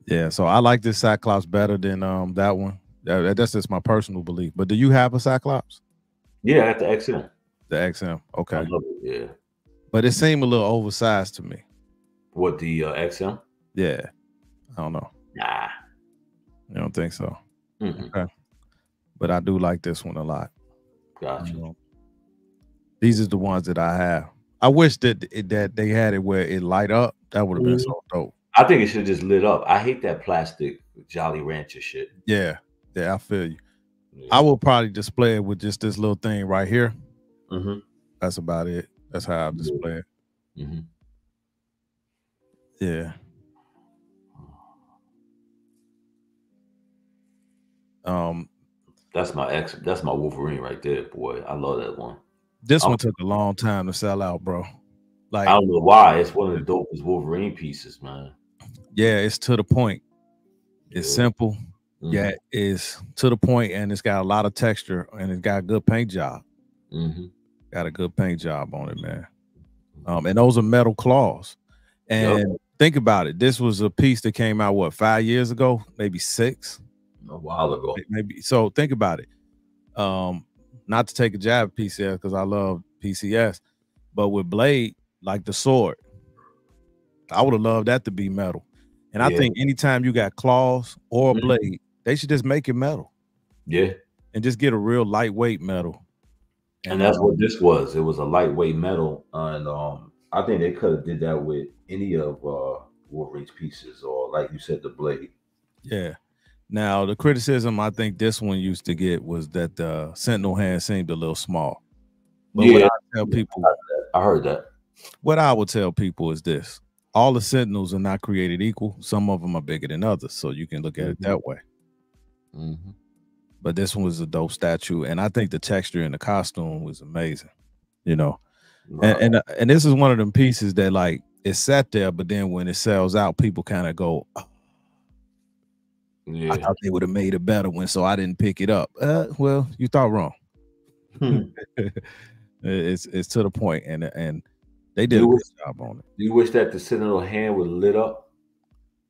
Yeah, so I like this Cyclops better than that one. That's just my personal belief. But do you have a Cyclops?
Yeah, I got the XM.
The XM, okay.
I love it, yeah.
But it seemed a little oversized to me.
What, the XM?
Yeah, I don't know.
Nah,
you don't think so? Okay. But I do like this one a lot.
Gotcha.
These are the ones that I have. I wish that they had it where it light up. That would have been so dope.
I think it should just lit up. I hate that plastic Jolly Rancher shit.
Yeah, I feel you. Yeah. I will probably display it with just this little thing right here. That's about it. That's how I display it. Yeah.
That's my Wolverine right there, boy. I love that one.
This one took a long time to sell out, bro. Like,
I don't know why. It's one of the dopest Wolverine pieces, man.
Yeah, it's to the point. It's simple. Yeah, it's to the point, and it's got a lot of texture, and it's got a good paint job. Got a good paint job on it, man. And those are metal claws. And think about it. This was a piece that came out, what, 5 years ago? Maybe 6?
A while ago.
Maybe. So think about it. not to take a jab at PCS because I love PCS, but with Blade, like the sword, I would have loved that to be metal. And I think anytime you got claws or a blade, they should just make it metal.
Yeah.
And just get a real lightweight metal.
And that's what this was. It was a lightweight metal. And I think they could have did that with any of Wolverine's pieces, or like you said, the blade.
Yeah. Now the criticism I think this one used to get was that the Sentinel hand seemed a little small. But what I tell people,
I heard that.
What I would tell people is this: all the Sentinels are not created equal. Some of them are bigger than others, so you can look at it that way. But this one was a dope statue, and I think the texture in the costume was amazing. You know, and this is one of them pieces that like it sat there, but then when it sells out, people kind of go, oh, I thought they would have made it better when, so I didn't pick it up. Well, you thought wrong. It's to the point, and they did a good job on it.
Do you wish that the Sentinel hand was lit up?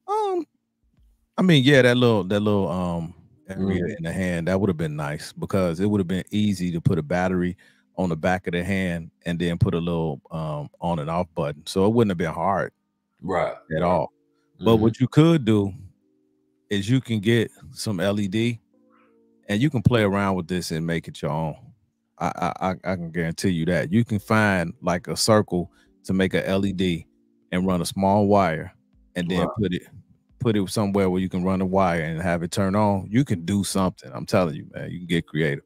I mean, yeah, that little area in the hand, that would have been nice because it would have been easy to put a battery on the back of the hand and then put a little on and off button. So it wouldn't have been hard at all. But what you could do is you can get some LED and you can play around with this and make it your own. I can guarantee you that. You can find like a circle to make a LED and run a small wire and then put it somewhere where you can run a wire and have it turn on. You can do something. I'm telling you, man, you can get creative.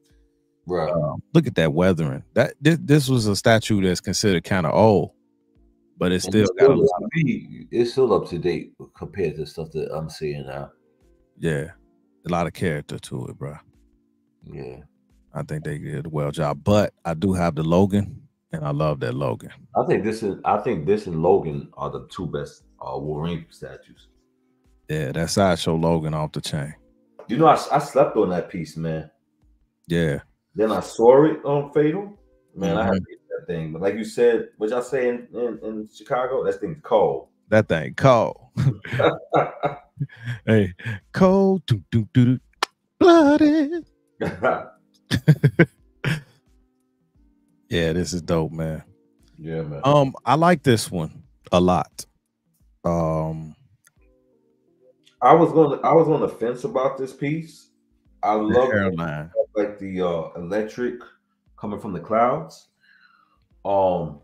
Look at that weathering. This was a statue that's considered kind of old, but it's still got a lot of,
it's still up to date compared to stuff that I'm seeing now.
Yeah, a lot of character to it, bro.
Yeah,
I think they did a well job. But I do have the Logan, and I love that Logan.
I think this and Logan are the two best Wolverine statues.
Yeah, that Sideshow Logan off the chain.
You know, I slept on that piece, man.
Yeah.
Then I saw it on PhAtAL. Man, I had to get that thing. But like you said, what y'all say in Chicago, that thing's cold.
That thing cold. Hey, cold, blooded. Yeah, this is dope, man.
Yeah, man.
I like this one a lot.
I was on the fence about this piece. I love
hairline,
like the electric coming from the clouds. I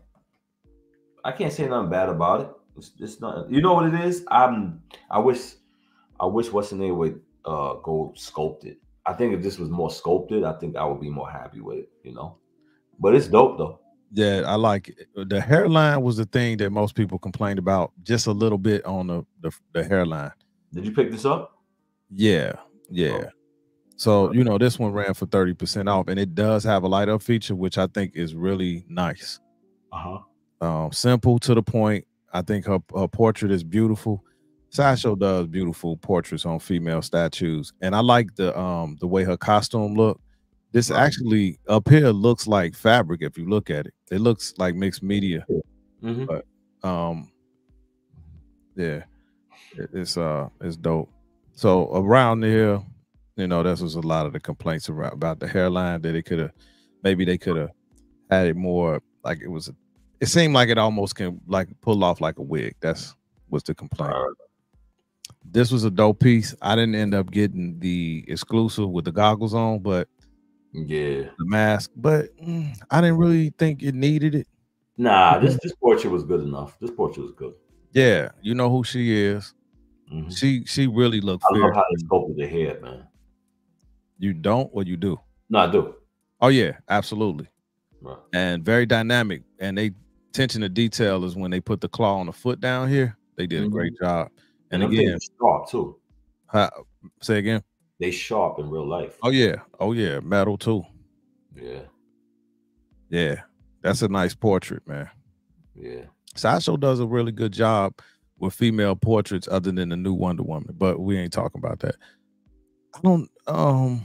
can't say nothing bad about it. It's not. You know what it is? I wish what's the name would go sculpted. I think if this was more sculpted, I think I would be more happy with it. You know, but it's dope though.
Yeah, I like it. The hairline was the thing that most people complained about, just a little bit on the hairline.
Did you pick this up?
Yeah. Oh. So, you know, this one ran for 30% off, and it does have a light up feature, which I think is really nice. Simple to the point. I think her portrait is beautiful. Sideshow does beautiful portraits on female statues, and I like the way her costume look. This actually up here looks like fabric. If you look at it, it looks like mixed media. But yeah, it's dope. So around here, you know, this was a lot of the complaints about the hairline, that they could have had it more like it was. It seemed like it almost can like pull off like a wig. That's what's the complaint. This was a dope piece. I didn't end up getting the exclusive with the goggles on, but
yeah,
the mask. But I didn't really think it needed it.
Nah, this portrait was good enough. This portrait was good.
Yeah, you know who she is. She really looked.
I love how they sculpted the hair, man.
You don't, or you do?
No, I do.
Oh yeah, absolutely. Right. And very dynamic. And they attention to detail is when they put the claw on the foot down here. They did a great job. And again,
sharp too.
Say again.
They sharp in real life.
Oh yeah, metal too. Yeah. That's a nice portrait, man.
Yeah.
Sideshow does a really good job with female portraits, other than the new Wonder Woman, but we ain't talking about that. I don't. Are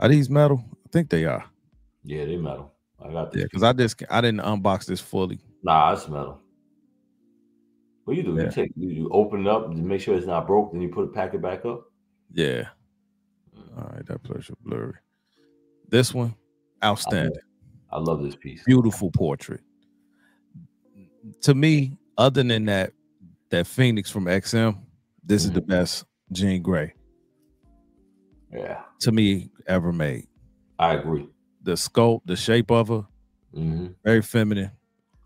these metal? I think they are.
Yeah, they metal. I got this.
Yeah, because I didn't unbox this fully.
Nah, it's metal. What you do?
Yeah.
You open it up and make sure it's not broke, then you pack it back up.
Yeah. All right, that pleasure blurry. This one, outstanding.
I love this piece.
Beautiful portrait. To me, other than that Phoenix from XM, this is the best Jean Grey.
Yeah.
To me, ever made.
I agree.
The sculpt, the shape of her, very feminine.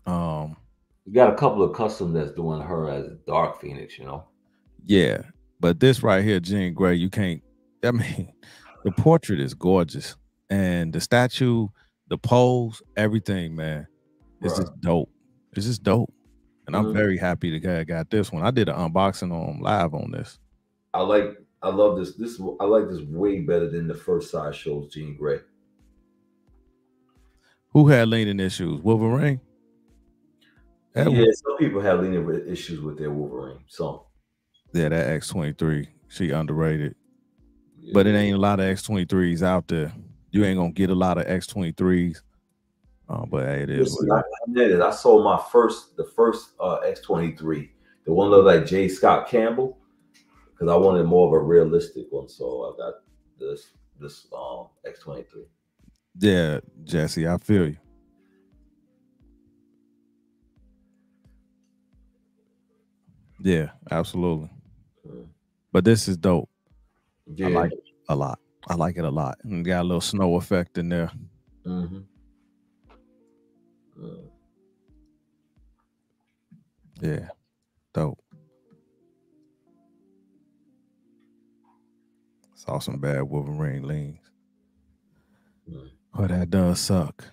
You got a couple of custom that's doing her as a dark Phoenix, you know.
Yeah, but this right here, Jean Grey, you can't. I mean, the portrait is gorgeous, and the statue, the pose, everything, man, is just dope. It's just dope, and I'm very happy the guy got this one. I did an unboxing on live on this.
I love this. I like this way better than the first side shows Jean Grey.
Who had leaning issues? Wolverine.
Yeah, some people have leaning issues with their Wolverine. So
yeah, that X-23, she underrated. Yeah. But it ain't a lot of X-23s out there. You ain't gonna get a lot of X-23s. But hey, it is.
I sold the first X-23, the one looked like J. Scott Campbell, because I wanted more of a realistic one. So I got this X-23.
Yeah, Jesse, I feel you. Yeah, absolutely. But this is dope. Yeah. I like it a lot. I like it a lot. And got a little snow effect in there. Yeah, dope. Saw some bad Wolverine leans. Oh, that does suck.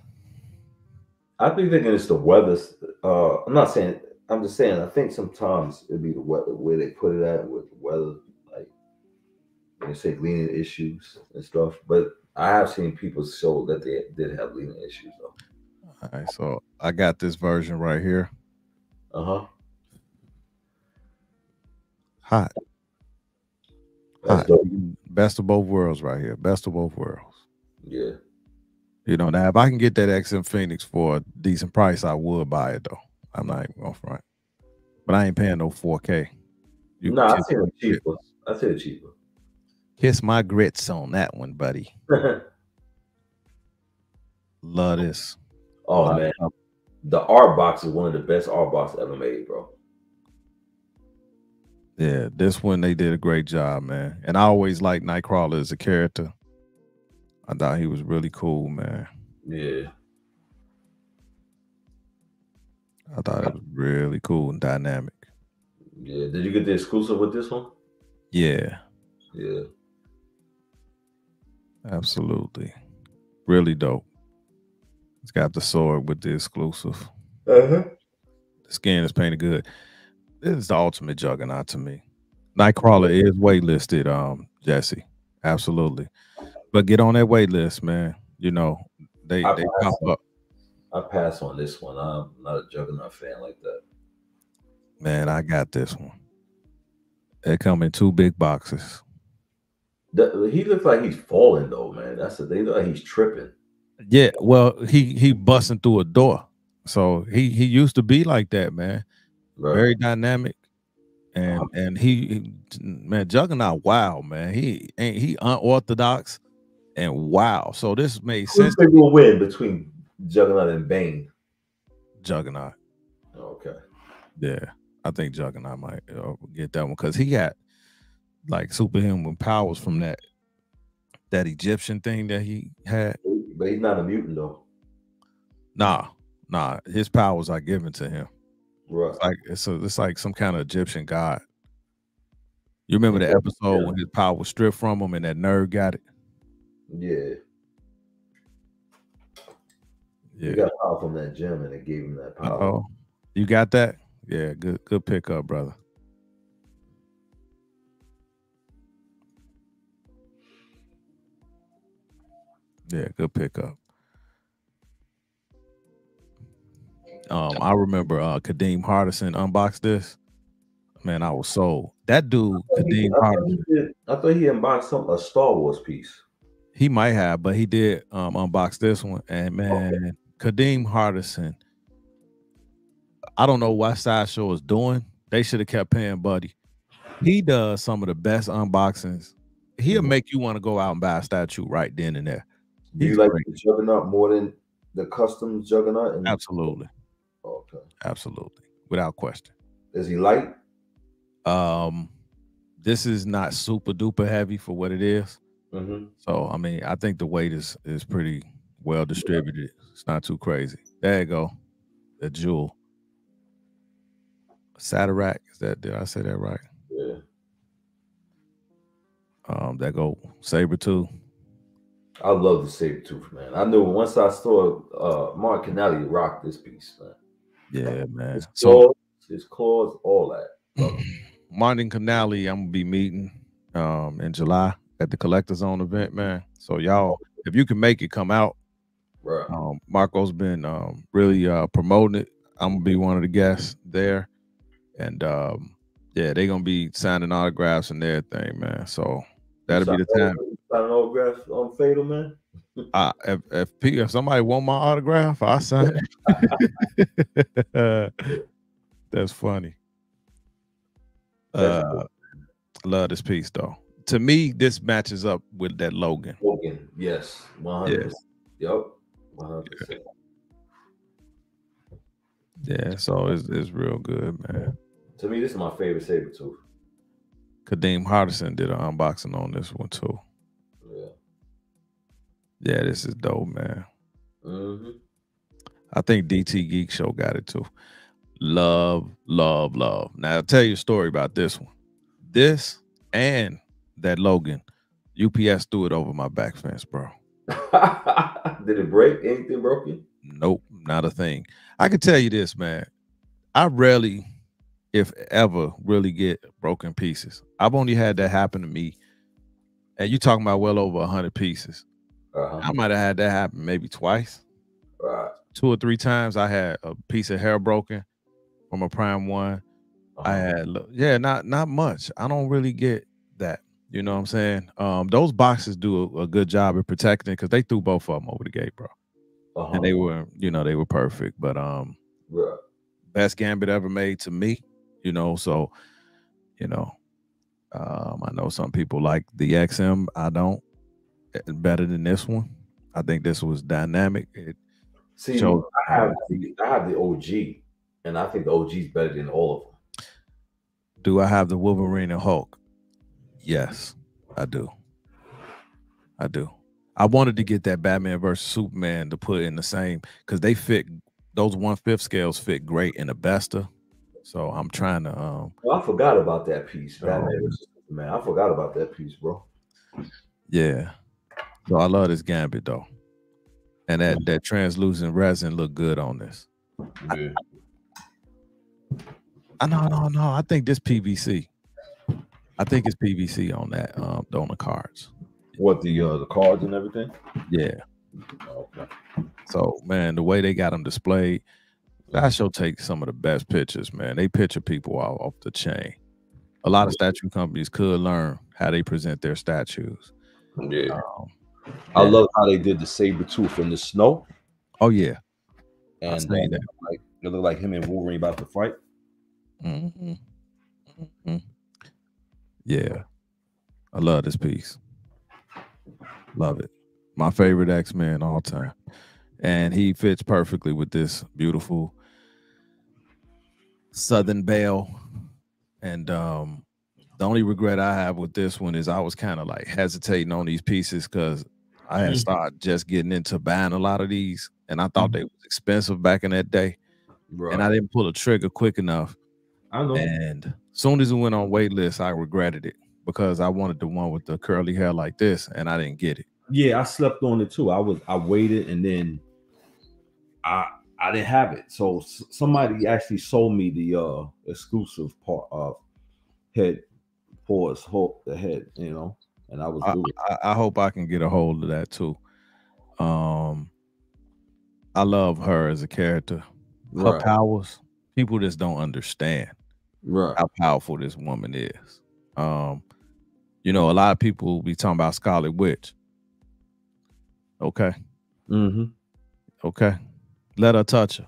I think it's the weather. I'm not saying. I'm just saying. I think sometimes it'd be the weather, where they put it at with the weather, like when they say leaning issues and stuff. But I have seen people show that they did have leaning issues though.
All right, so I got this version right here. Hot. Hot. Best of both worlds right here. Best of both worlds.
Yeah.
You know, now if I can get that XM Phoenix for a decent price, I would buy it though. I'm not even going front. But I ain't paying no 4K.
I say it cheaper. I say it cheaper.
Kiss my grits on that one, buddy. Love this.
Oh man. The art box is one of the best art boxes ever made, bro.
Yeah, this one they did a great job, man. And I always liked Nightcrawler as a character. I thought he was really cool, man.
Yeah.
I thought it was really cool and dynamic.
Yeah. Did you get the exclusive with this one?
Yeah.
Yeah.
Absolutely. Really dope. It's got the sword with the exclusive.
The
skin is painted good. This is the ultimate juggernaut to me. Nightcrawler is waitlisted, Jesse. Absolutely. But get on that wait list, man. You know, they pop up.
I pass on this one. I'm not a juggernaut fan like that.
Man, I got this one. They come in 2 big boxes.
He looks like he's falling though, man. They look like he's tripping.
Yeah, well, he busting through a door. So he used to be like that, man. Right. Very dynamic. And he man, Juggernaut, wow, man. He unorthodox and wow. So this made sense.
Who will win between Juggernaut and Bane?
Juggernaut.
Okay.
Yeah, I think Juggernaut might get that one because he got like superhuman powers from that Egyptian thing that he had.
But he's not a mutant though.
Nah. His powers are given to him.
Right.
It's like some kind of Egyptian god. You remember the episode when his power was stripped from him and that nerd got it?
Yeah. He got power from that gem and it gave him that power.
Oh, you got that? Yeah, good pickup, brother. Yeah, good pickup. I remember Kadeem Hardison unboxed this. Man, I was sold. That dude, Kadeem Hardison.
I thought he unboxed a Star Wars piece.
He might have, but he did unbox this one. And man, Kadeem Hardison, I don't know what Sideshow is doing. They should have kept paying Buddy. He does some of the best unboxings. He'll make you want to go out and buy a statue right then and there.
Do you
He's
like
great.
the Juggernaut more than the custom Juggernaut? And
Absolutely.
okay,
Absolutely. Without question.
is he light?
This is not super duper heavy for what it is.
Mm-hmm.
So I mean, I think the weight is pretty well distributed. It's not too crazy. There you go. The jewel. PhAtAL. Is that, did I say that right?
Yeah.
That go saber tooth.
I love the saber tooth, man. I knew once I saw Mark Canali rock this piece, man.
Yeah, man.
So his claws, all that. Love it.
Martin Canali, I'm gonna be meeting in July at the Collector Zone event, man. So y'all, if you can make it, come out.
Right.
Marco's been really promoting it. I'm gonna be one of the guests there, and yeah, they're gonna be signing autographs and everything, man. So that'll be the time.
Sign an autograph on Fatal, man.
If somebody want my autograph, I'll sign it. That's funny. Love this piece though. To me, this matches up with that Logan.
Logan, yes, 100%.
Yes.
Yep, 100%.
Yeah, so it's real good, man.
To me, this is my favorite saber tooth.
Kadeem Hardison did an unboxing on this one too.
Yeah.
Yeah, this is dope, man.
Mm-hmm.
I think DT Geek Show got it too. Love, love, love. Now I'll tell you a story about this one. This and that Logan, UPS threw it over my back fence, bro.
Did it break? Anything broken?
Nope, not a thing. I can tell you this, man. I rarely, if ever, really get broken pieces. I've only had that happen to me. And you talking about well over 100 pieces. I might have had that happen maybe twice.
Right.
2 or 3 times I had a piece of hair broken from a Prime 1. I had, yeah, not much. I don't really get that. You know what I'm saying? Those boxes do a good job of protecting it because they threw both of them over the gate, bro. And they were, you know, they were perfect. But
right.
Best gambit ever made to me, you know. So, you know, I know some people like the XM. I don't. Better than this one. I think this was dynamic.
See, I have the OG, and I think the OG is better than all of them.
Do I have the Wolverine and Hulk? Yes, I do. I do. I wanted to get that Batman versus Superman to put in the same because they fit. Those 1/5 scales fit great in a Besta. So I'm trying to.
Well, I forgot about that piece, Batman versus Superman. I forgot about that piece, bro.
Yeah. So I love this gambit though, and that translucent resin look good on this.
Yeah.
No. I think this PVC. I think it's PVC on that on the cards.
What the cards and everything?
Yeah.
Okay.
So man, the way they got them displayed, Fasho takes some of the best pictures, man. They picture people off the chain. A lot of statue companies could learn how they present their statues.
Yeah. I love how they did the saber tooth in the snow.
Oh yeah.
And that. Like it looked like him and Wolverine about to fight.
Mm-hmm. Mm-hmm. Yeah. I love this piece. Love it. My favorite X-Men all time. And he fits perfectly with this beautiful Southern Belle. And the only regret I have with this one is I was kind of like hesitating on these pieces because I had started just getting into buying a lot of these, and I thought they was expensive back in that day. Right. And I didn't pull a trigger quick enough.
I know.
And as soon as it went on wait list, I regretted it because I wanted the one with the curly hair like this, and I didn't get it.
Yeah, I slept on it too. I waited, and then I didn't have it. So somebody actually sold me the exclusive part of head paws, the head, you know, and I was doing it.
I hope I can get a hold of that too. I love her as a character. Her powers, people just don't understand how powerful this woman is. You know, a lot of people be talking about Scarlet Witch. Okay.
Mm-hmm.
Okay. Let her touch her.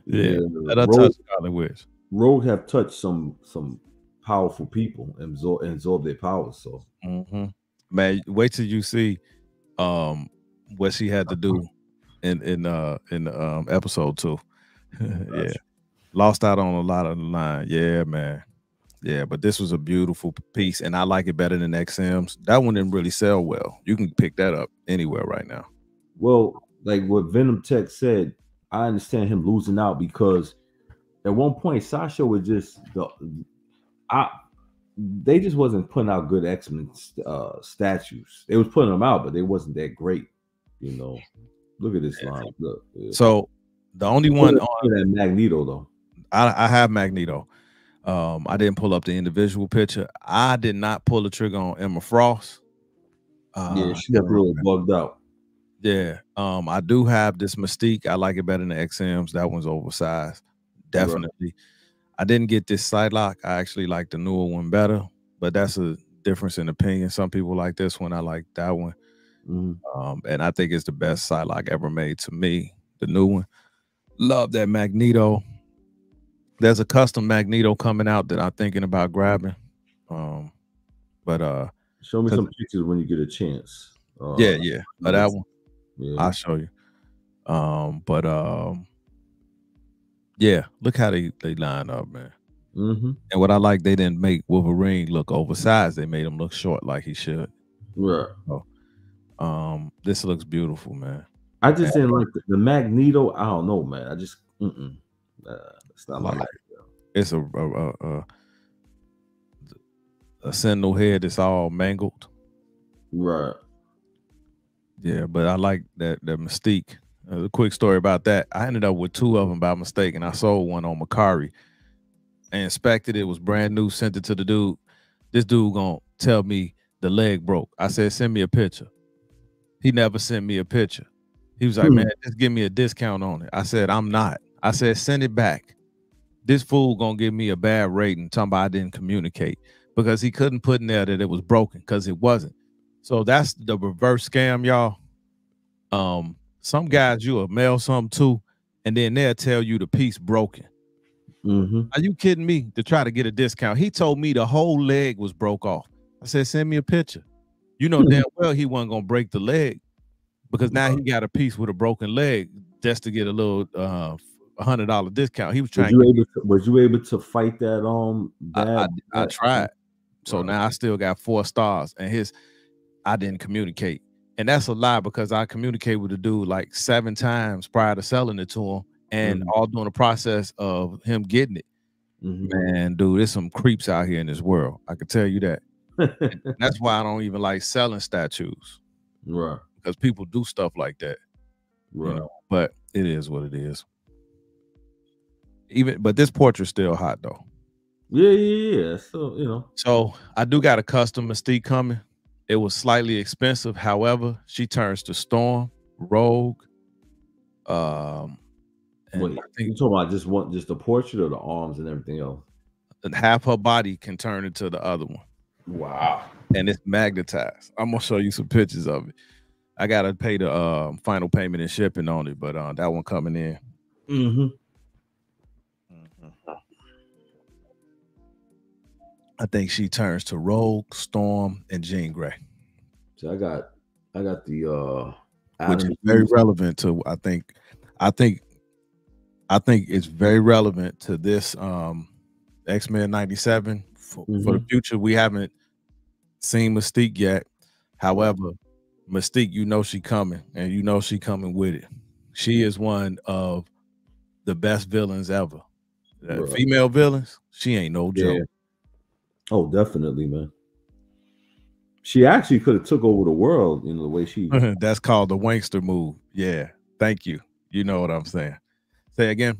Yeah. Let her touch Scarlet Witch.
Rogue have touched some powerful people and absorb their powers. So
Man, wait till you see what she had to do in episode 2. Yeah. Lost out on a lot of the line. Yeah, man. Yeah, but this was a beautiful piece, and I like it better than XM's. That one didn't really sell well. You can pick that up anywhere right now.
Well, like what Venom Tech said, I understand him losing out because at one point Sasha was just they just wasn't putting out good X-Men statues. They was putting them out, but they wasn't that great. You know, look at this line. Look.
So the only one
on that Magneto though.
I have Magneto. I didn't pull up the individual picture. I did not pull the trigger on Emma Frost.
Yeah, she got really bugged out.
Yeah. I do have this Mystique. I like it better than the XM's. That one's oversized. Definitely. Right. I didn't get this Psylocke. I actually like the newer one better, but that's a difference in opinion. Some people like this one. I like that one. And I think it's the best Psylocke ever made to me. The new one. Love that Magneto. There's a custom Magneto coming out that I'm thinking about grabbing. But
show me some pictures when you get a chance.
Yeah. That one. Yeah. I'll show you. Yeah, look how they line up, man. And what I like, they didn't make Wolverine look oversized. They made him look short like he should.
Right.
So, this looks beautiful, man.
I just didn't like the Magneto. I don't know, man. I just it's not like
it's a sentinel head that's all mangled.
Right.
Yeah, but I like that Mystique. A quick story about that. I ended up with 2 of them by mistake, and I sold one on Macari. I inspected it, was brand new, sent it to the dude. This dude gonna tell me the leg broke. I said, send me a picture. He never sent me a picture. He was like, man, just give me a discount on it. I said, I'm not. I said, send it back. This fool gonna give me a bad rating, talking about I didn't communicate, because he couldn't put in there that it was broken, because it wasn't. So that's the reverse scam, y'all. Some guys you'll mail something to, and then they'll tell you the piece broken. Are you kidding me? To try to get a discount. He told me the whole leg was broke off. I said, send me a picture. You know damn well he wasn't gonna break the leg, because now he got a piece with a broken leg just to get a little $100 discount. He was trying.
Was you able to fight that?
I tried. So now I still got 4 stars, and I didn't communicate. And that's a lie, because I communicated with the dude like 7 times prior to selling it to him, and all during the process of him getting it. Man, dude, there's some creeps out here in this world. I can tell you that. That's why I don't even like selling statues.
Right.
Because people do stuff like that. Right. You know, but it is what it is. But this portrait's still hot though.
Yeah. So, you know.
So I do got a custom Mystique coming. It was slightly expensive. However, she turns to Storm, Rogue.
Wait, you talking about just the portrait or the arms and everything else?
And half her body can turn into the other one.
Wow.
And it's magnetized. I'm gonna show you some pictures of it. I gotta pay the final payment and shipping on it, but that one coming in. I think she turns to Rogue, Storm, and Jean Grey.
So I got the
which is very relevant to I think it's very relevant to this X-Men 97 for the future. We haven't seen Mystique yet. However, Mystique, you know she coming, and you know she coming with it. She is one of the best villains ever. Female villains, she ain't no joke.
Oh, definitely, man. She actually could have took over the world in the way she.
That's called the wankster move. Yeah, thank you. You know what I'm saying. Say again.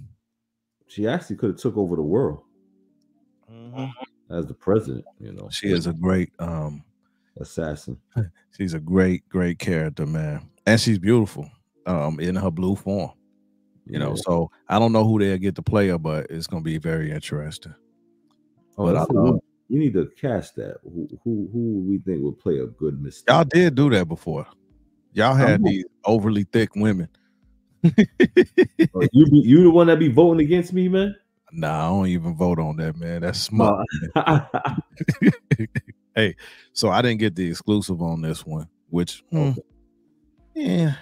She actually could have took over the world as the president. You know,
she is a great
assassin.
She's a great character, man, and she's beautiful in her blue form. You know, so I don't know who they'll get to play her, but it's gonna be very interesting.
Oh, but we need to cast that. Who we think would play a good Mystique?
Y'all did do that before. Y'all had these overly thick women.
You the one that be voting against me, man?
Nah, I don't even vote on that, man. That's smart. Hey, so I didn't get the exclusive on this one, which
Okay.
yeah,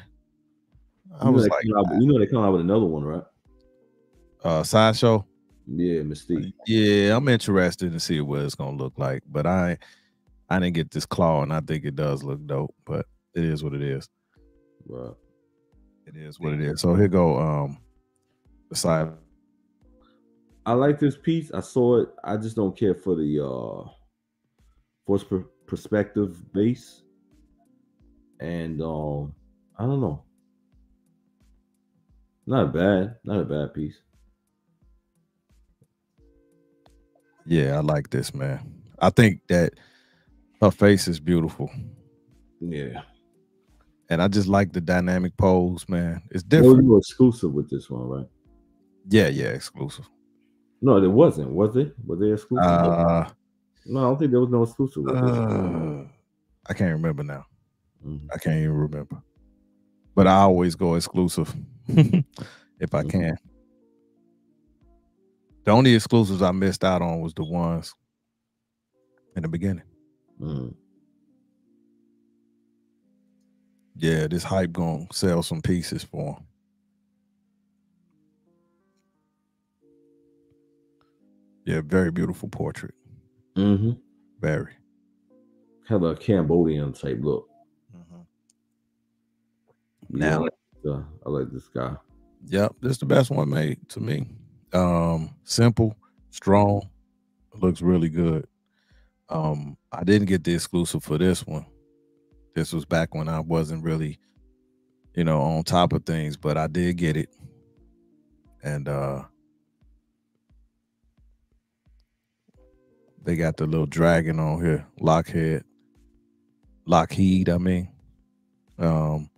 I
You know
was
they
like,
come out. You know they come out with another one, right?
sideshow.
Yeah, Mystique.
Yeah, I'm interested to see what it's gonna look like, but I didn't get this claw, and I think it does look dope. But it is what it is.
Right.
It is what it is. So here go the side.
I like this piece. I saw it. I just don't care for the force perspective base, and I don't know. Not a bad piece.
Yeah, I like this, man. I think that her face is beautiful,
Yeah.
and I just like the dynamic pose, man. It's
There was
different.
no exclusive with this one, right?
Yeah, exclusive.
No, there wasn't. Was it? Was there exclusive?
Uh,
No, I don't think there was no exclusive with this.
I can't remember now.
Mm-hmm.
I can't even remember. But I always go exclusive if I
Mm-hmm.
can. The only exclusives I missed out on was the ones in the beginning.
Mm-hmm.
Yeah, this hype gonna sell some pieces for him. Yeah, very beautiful portrait.
Mm-hmm.
Very.
Have a Cambodian type look.
Mhm.
Yeah,
Now,
I like this guy.
yep, this is the best one made to me. Simple, strong, looks really good. I didn't get the exclusive for this one. This was back when I wasn't really, on top of things, but I did get it. And they got the little dragon on here, Lockheed, I mean. Um,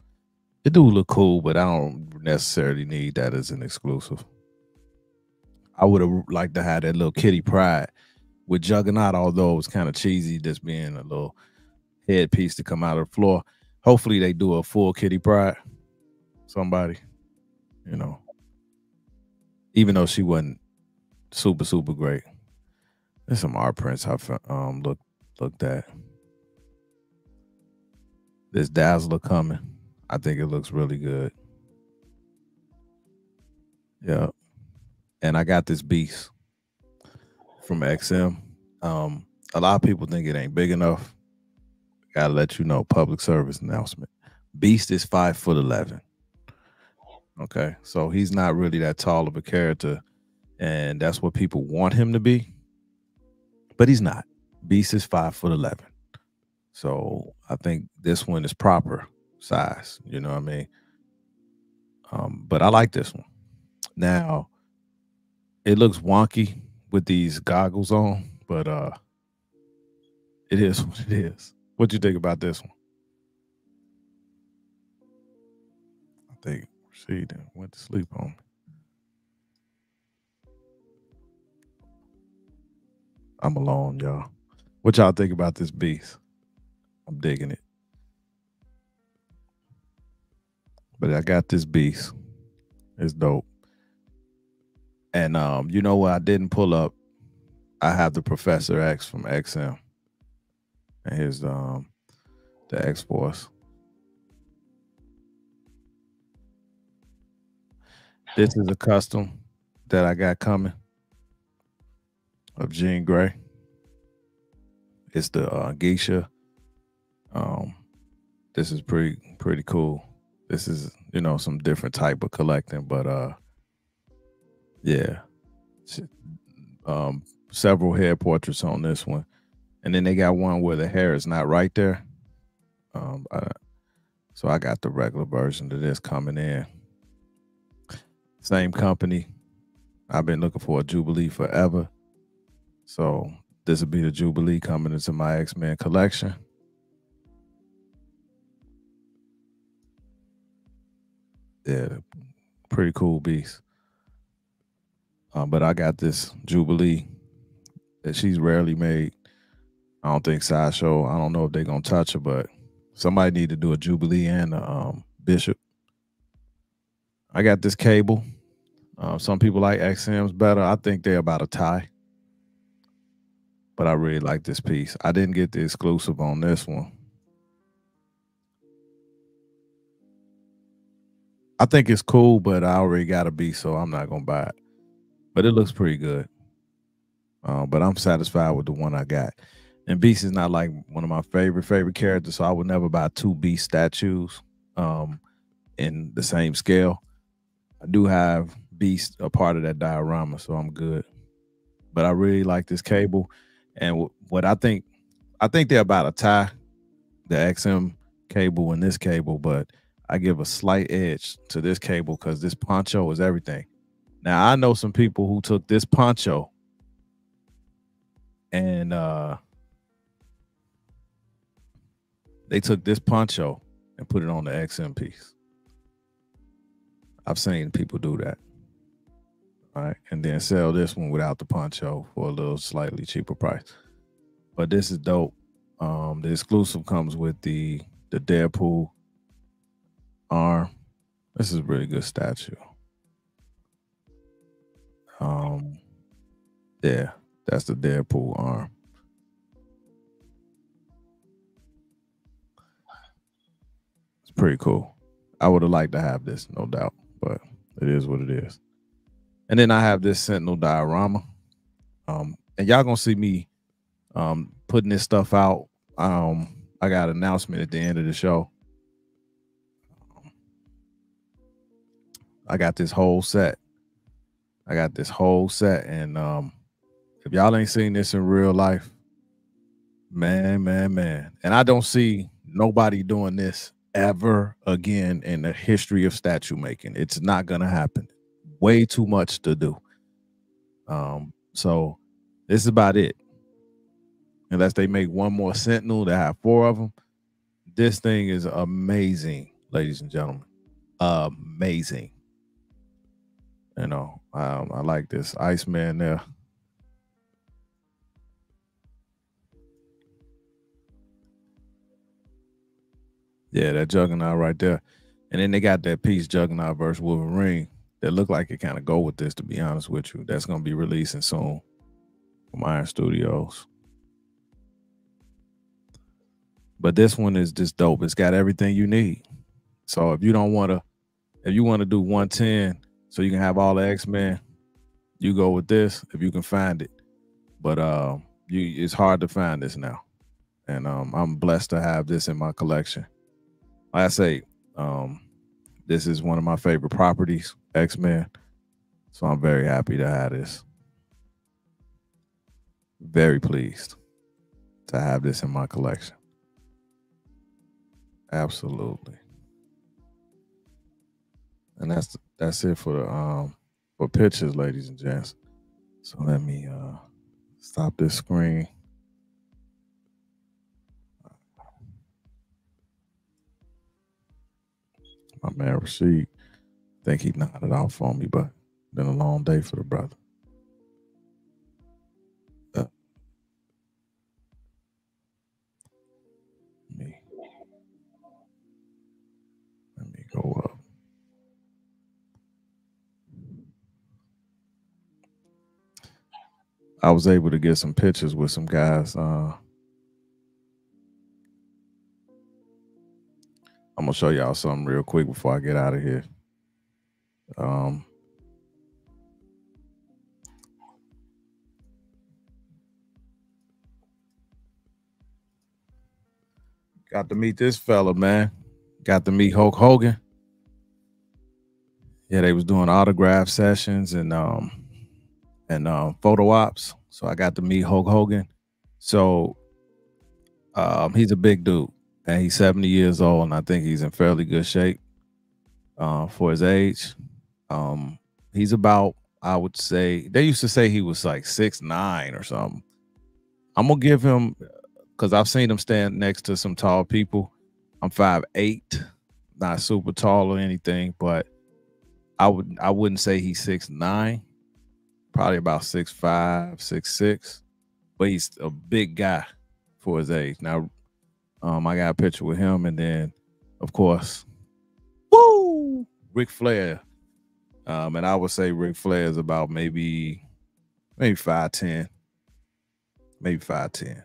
it do look cool, but I don't necessarily need that as an exclusive. I would have liked to have that little Kitty Pride with Juggernaut, although it's kind of cheesy just being a little headpiece to come out of the floor. Hopefully they do a full Kitty Pride. Somebody, you know, even though she wasn't super, super great. There's some art prints I looked at. This Dazzler coming. I think it looks really good. Yeah. And I got this Beast from XM. A lot of people think it ain't big enough. Gotta let you know, public service announcement. Beast is 5'11". Okay. So he's not really that tall of a character. And that's what people want him to be. But he's not. Beast is 5'11". So I think this one is proper size. You know what I mean? But I like this one. Now it looks wonky with these goggles on, but it is what it is. What you think about this one? I think she went to sleep on me. I'm alone, y'all. What y'all think about this Beast? I'm digging it. But I got this Beast. It's dope. And you know what I didn't pull up? I have the Professor X from XM and his the X Force. This is a custom that I got coming of Jean Grey. It's the geisha. Um, this is pretty cool. This is some different type of collecting, but yeah, several hair portraits on this one, and then they got one where the hair is not right there. Um, I, so I got the regular version of this coming in. Same company. I've been looking for a Jubilee forever, so this will be the Jubilee coming into my X-Men collection. Yeah, pretty cool beast. But I got this Jubilee that she's rarely made. I don't think Sideshow. I don't know if they're gonna touch her, but somebody need to do a Jubilee and a Bishop. I got this Cable. Some people like XM's better. I think they're about a tie. but I really like this piece. I didn't get the exclusive on this one. I think it's cool, but I already got a beast, so I'm not gonna buy it. But it looks pretty good. But I'm satisfied with the one I got. And Beast is not like one of my favorite characters, so I would never buy two Beast statues in the same scale. I do have Beast a part of that diorama, so I'm good. But I really like this cable, and what I think they're about a tie, the XM cable and this cable, but I give a slight edge to this cable because this poncho is everything. Now I know some people who took this poncho and they took this poncho and put it on the XM piece. I've seen people do that. All right. And then sell this one without the poncho for a little slightly cheaper price. But this is dope. The exclusive comes with the Deadpool arm. This is a really good statue. Yeah, that's the Deadpool arm. It's pretty cool. I would have liked to have this, no doubt, but it is what it is. And then I have this Sentinel diorama. And y'all gonna see me putting this stuff out. I got an announcement at the end of the show. I got this whole set. And if y'all ain't seen this in real life, man. And I don't see nobody doing this ever again in the history of statue making. It's not gonna happen. Way too much to do. So this is about it. Unless they make one more Sentinel to have 4 of them. This thing is amazing, ladies and gentlemen. Amazing. You know, I like this Iceman there. Yeah, that Juggernaut right there. And then they got that piece, Juggernaut versus Wolverine, that look like it kind of go with this, to be honest with you. That's going to be releasing soon from Iron Studios. But this one is just dope. It's got everything you need. So if you don't want to, if you want to do 110 so you can have all the X-Men, you go with this if you can find it. But it's hard to find this now. And I'm blessed to have this in my collection. Like I say, this is one of my favorite properties, X-Men. So I'm very happy to have this. Very pleased to have this in my collection. Absolutely. And that's it for pictures, ladies and gents. So let me stop this screen. My man Rashid, I think he nodded off on me, but been a long day for the brother. Let me go up. I was able to get some pictures with some guys. I'm gonna show y'all something real quick before I get out of here. Got to meet this fella, man. Got to meet Hulk Hogan. Yeah, they was doing autograph sessions and photo ops. So I got to meet Hulk Hogan. So he's a big dude, and he's 70 years old, and I think he's in fairly good shape for his age. He's about, I would say, they used to say he was like 6'9" or something. I'm gonna give him, because I've seen him stand next to some tall people. I'm 5'8", not super tall or anything, but I wouldn't say he's 6'9", probably about 6'5", 6'6", but he's a big guy for his age. Now, I got a picture with him, and then, of course, woo, Ric Flair. And I would say Ric Flair is about maybe 5'10", maybe 5'10".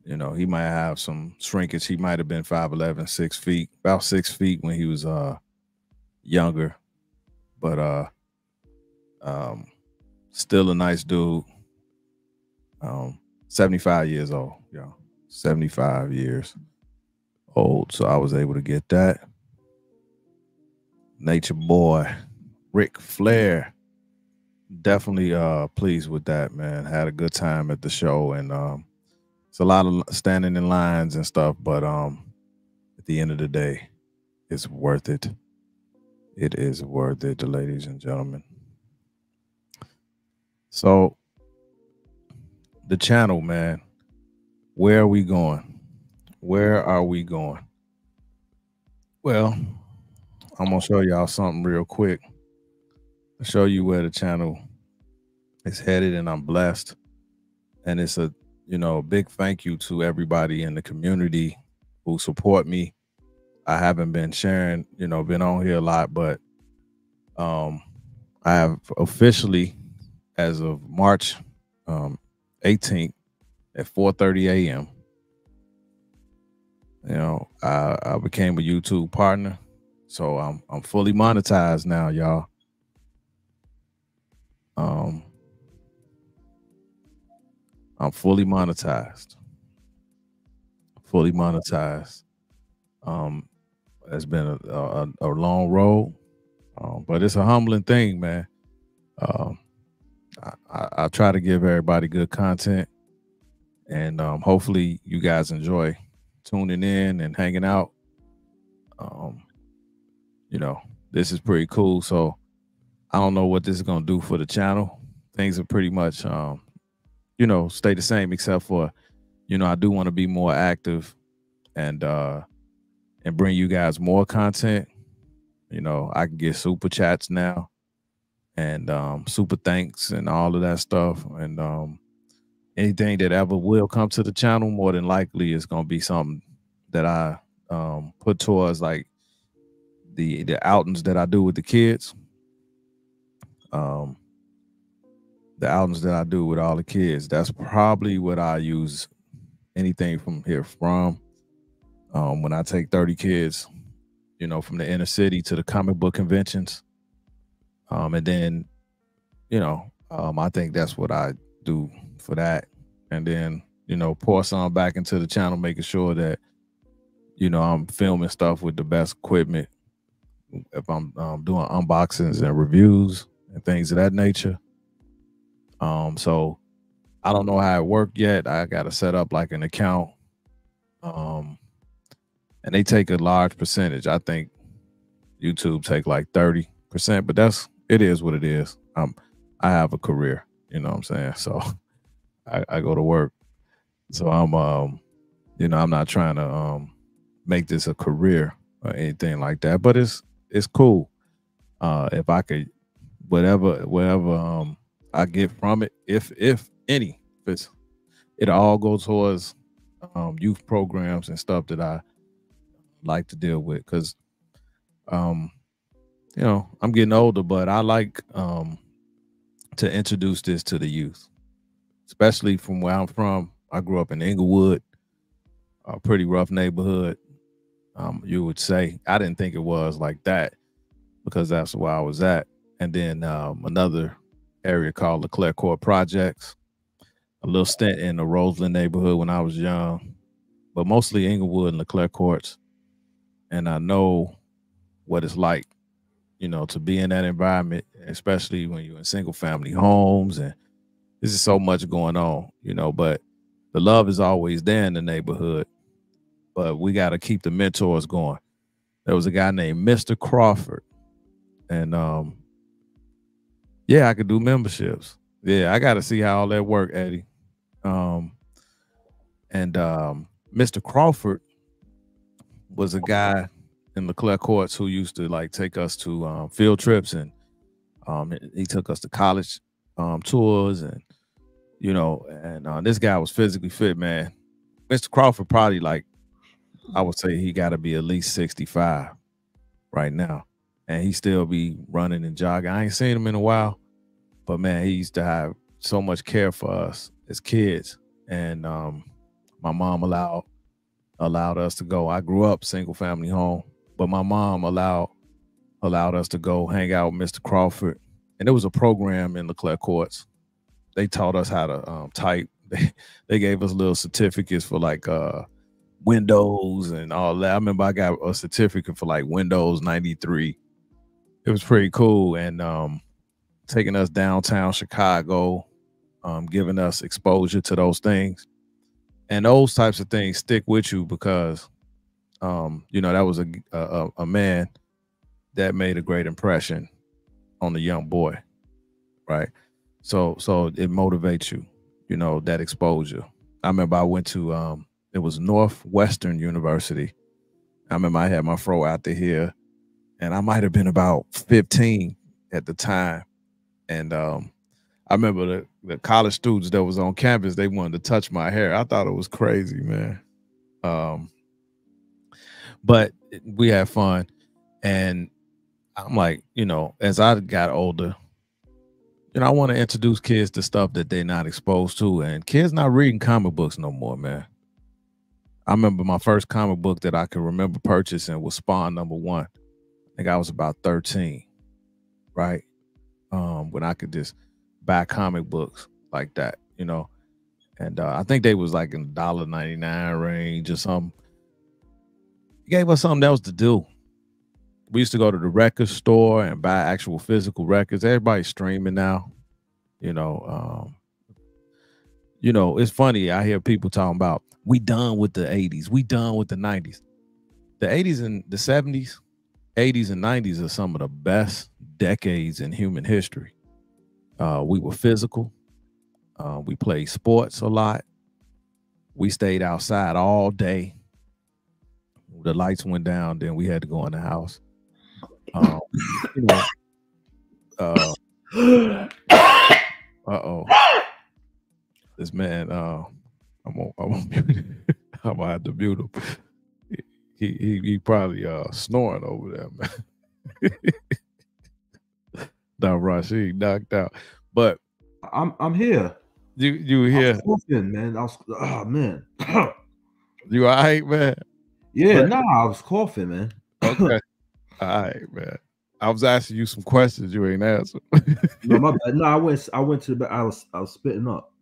You know, he might have some shrinkage. He might have been 5'11", 6 feet, about 6 feet when he was younger, but um, still a nice dude. 75 years old, 75 years old. So I was able to get that. Nature Boy, Ric Flair. Definitely pleased with that, man. Had a good time at the show, and it's a lot of standing in lines and stuff, but at the end of the day, it's worth it. It is worth it, ladies and gentlemen. So the channel, man, where are we going? Where are we going? Well, I'm gonna show y'all something real quick. I'll show you where the channel is headed, and I'm blessed. And it's a big thank you to everybody in the community who support me. I haven't been sharing, been on here a lot, but I have officially, as of March 18th at 4:30 a.m., I became a YouTube partner. So I'm fully monetized now, y'all. I'm fully monetized. Fully monetized. It's been a long road, but it's a humbling thing, man. I try to give everybody good content, and hopefully you guys enjoy tuning in and hanging out. This is pretty cool. So I don't know what this is gonna do for the channel. Things are pretty much stay the same, except for I do want to be more active and bring you guys more content. I can get super chats now and super thanks and all of that stuff, and anything that ever will come to the channel, more than likely is going to be something that I put towards like the outings that I do with the kids. The outings that I do with all the kids, that's probably what I use anything from here from. When I take 30 kids, from the inner city to the comic book conventions. And then, I think that's what I do for that. And then, pour some back into the channel, making sure that, I'm filming stuff with the best equipment. If I'm doing unboxings and reviews and things of that nature. So I don't know how it worked yet. I got to set up like an account. And they take a large percentage. I think YouTube take like 30%, but it is what it is. I have a career, you know what I'm saying? So I go to work. So I'm I'm not trying to make this a career or anything like that, but it's cool. If I could, whatever I get from it, if any, it all goes towards youth programs and stuff that I like to deal with, because I'm getting older, but I like to introduce this to the youth, especially from where I'm from. I grew up in Inglewood, a pretty rough neighborhood. You would say. I didn't think it was like that because that's where I was at. And then another area called Leclerc Court Projects, a little stint in the Roseland neighborhood when I was young, but mostly Inglewood and Leclerc Courts. And I know what it's like, to be in that environment, especially when you're in single family homes, and this is so much going on, but the love is always there in the neighborhood, but we got to keep the mentors going. There was a guy named Mr. Crawford, and yeah, I could do memberships. Yeah, I got to see how all that work, Eddie. Mr. Crawford was a guy in Leclerc Courts who used to like take us to field trips, and he took us to college tours, and this guy was physically fit, man. Mr. Crawford probably, like, I would say he got to be at least 65 right now, and he still be running and jogging. I ain't seen him in a while, but man, he used to have so much care for us as kids, and my mom allowed us to go. I grew up single family home, but my mom allowed us to go hang out with Mr. Crawford, and there was a program in Leclerc Courts. They taught us how to type. They gave us little certificates for like Windows and all that. I remember I got a certificate for like Windows 93. It was pretty cool, and taking us downtown Chicago, giving us exposure to those things, and those types of things stick with you because you know, that was a man that made a great impression on the young boy, right? So it motivates you, you know, that exposure. I remember I went to it was Northwestern University. I remember I had my fro out there here, and I might have been about 15 at the time. And I remember the college students that was on campus, they wanted to touch my hair. I thought it was crazy, man. But we had fun. And I'm like, you know, as I got older, you know, I want to introduce kids to stuff that they're not exposed to. And kids not reading comic books no more, man. I remember my first comic book that I can remember purchasing was Spawn #1. I think I was about 13, right? When I could just buy comic books like that, you know. And I think they was like in the $1.99 range or something. It gave us something else to do. We used to go to the record store and buy actual physical records. Everybody's streaming now, you know. It's funny. I hear people talking about we done with the 80s, we done with the 90s. The 80s and the 70s, 80s and 90s are some of the best decades in human history. We were physical. We played sports a lot. We stayed outside all day. The lights went down, then we had to go in the house. You know, this man, I'm gonna have to mute him. He probably snoring over there, man. Now, Rush, he knocked out. But
I'm here.
You here?
I was coughing, man. Oh man.
You all right, man?
Yeah, I was coughing, man.
Okay. All right, man. I was asking you some questions you ain't answered.
No, my bad. No, I went to the bed. I was spitting up.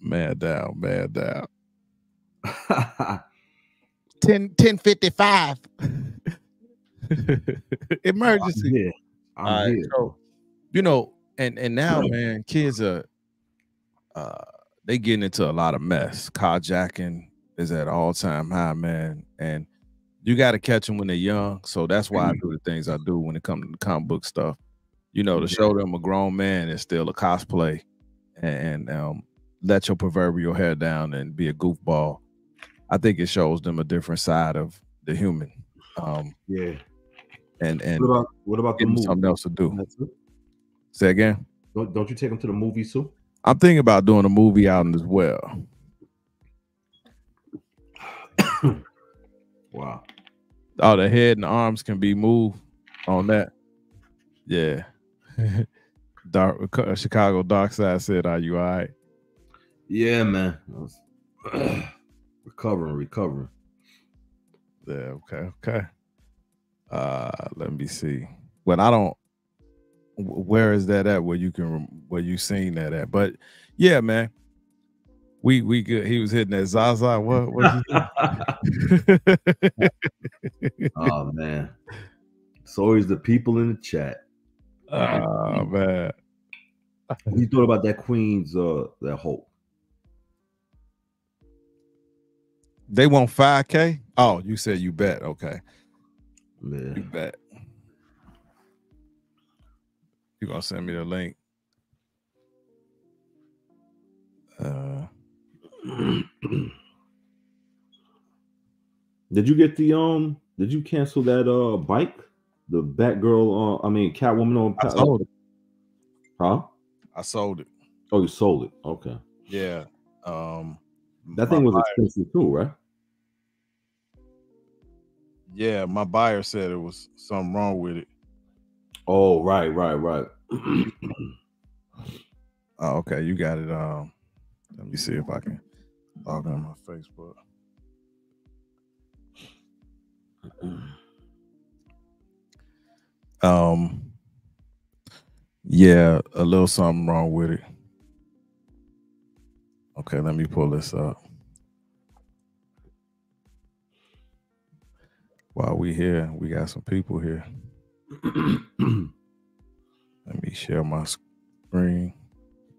Man
down.
10:55.
Emergency.
I'm here.
So, you know, and now, man, kids are they getting into a lot of mess. Carjacking is at all-time high, man, and you got to catch them when they're young. So that's why I do the things I do when it comes to the comic book stuff. You know, to show them a grown man is still a cosplay, and let your proverbial hair down and be a goofball. I think it shows them a different side of the human.
Yeah.
And
what about the movie?
Something else to do. Say again.
Don't you take them to the movies too?
I'm thinking about doing a movie outing as well.
Wow.
Oh, the head and arms can be moved on that. Yeah. Chicago Dark Side said, "Are you all right?"
Yeah, man. Recovering.
Yeah, okay. Let me see. Well, I don't. Where is that at? Where you seen that at? But yeah, man. We good. He was hitting that Zaza. What?
Oh man. It's always the people in the chat.
Oh man.
What you thought about that Queen's that Hulk?
They want 5K? Oh, you said you bet. Okay.
Yeah.
You bet. You gonna send me the link?
Did you get the did you cancel that bike? The Batgirl Catwoman on
I sold it.
Huh?
I sold it.
Oh, you sold it. Okay.
Yeah.
That thing was expensive too, right?
Yeah, my buyer said it was something wrong with it.
Oh, right.
Oh, okay, you got it. Let me see if I can log on my Facebook. Yeah, a little something wrong with it. Okay, let me pull this up. While we here, we got some people here. Let me share my screen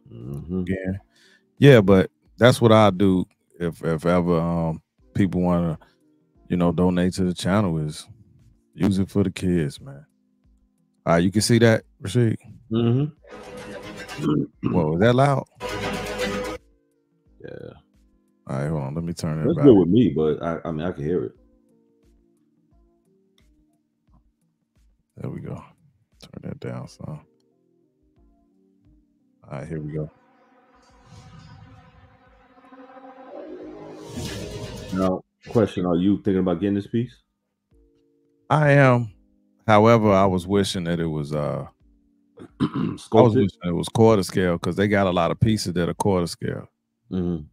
again. Yeah, but that's what I do if ever people want to, you know, donate to the channel, is use it for the kids, man. All right, you can see that, Rashid? Whoa, is that loud?
Yeah.
All right, hold on. Let me turn it
That's
back.
good with me, but I mean, I can hear it.
There we go. Turn that down some. All right, here we go.
Now, question: are you thinking about getting this piece?
I am. However, I was wishing that it was
Sculpted?
wishing it was quarter scale, because they got a lot of pieces that are quarter scale.
Oh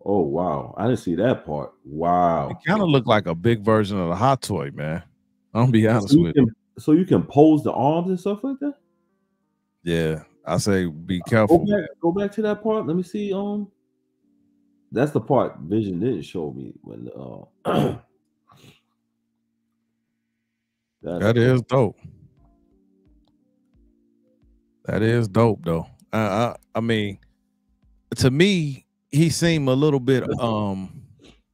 wow, I didn't see that part. Wow,
It kind of looked like a big version of the Hot Toy, man. I'm gonna be honest with you.
So you can pose the arms and stuff like that.
Yeah, I say be careful.
Go back to that part. Let me see. That's the part Vision didn't show me when
That is dope. That is dope, though. I mean, to me, he seemed a little bit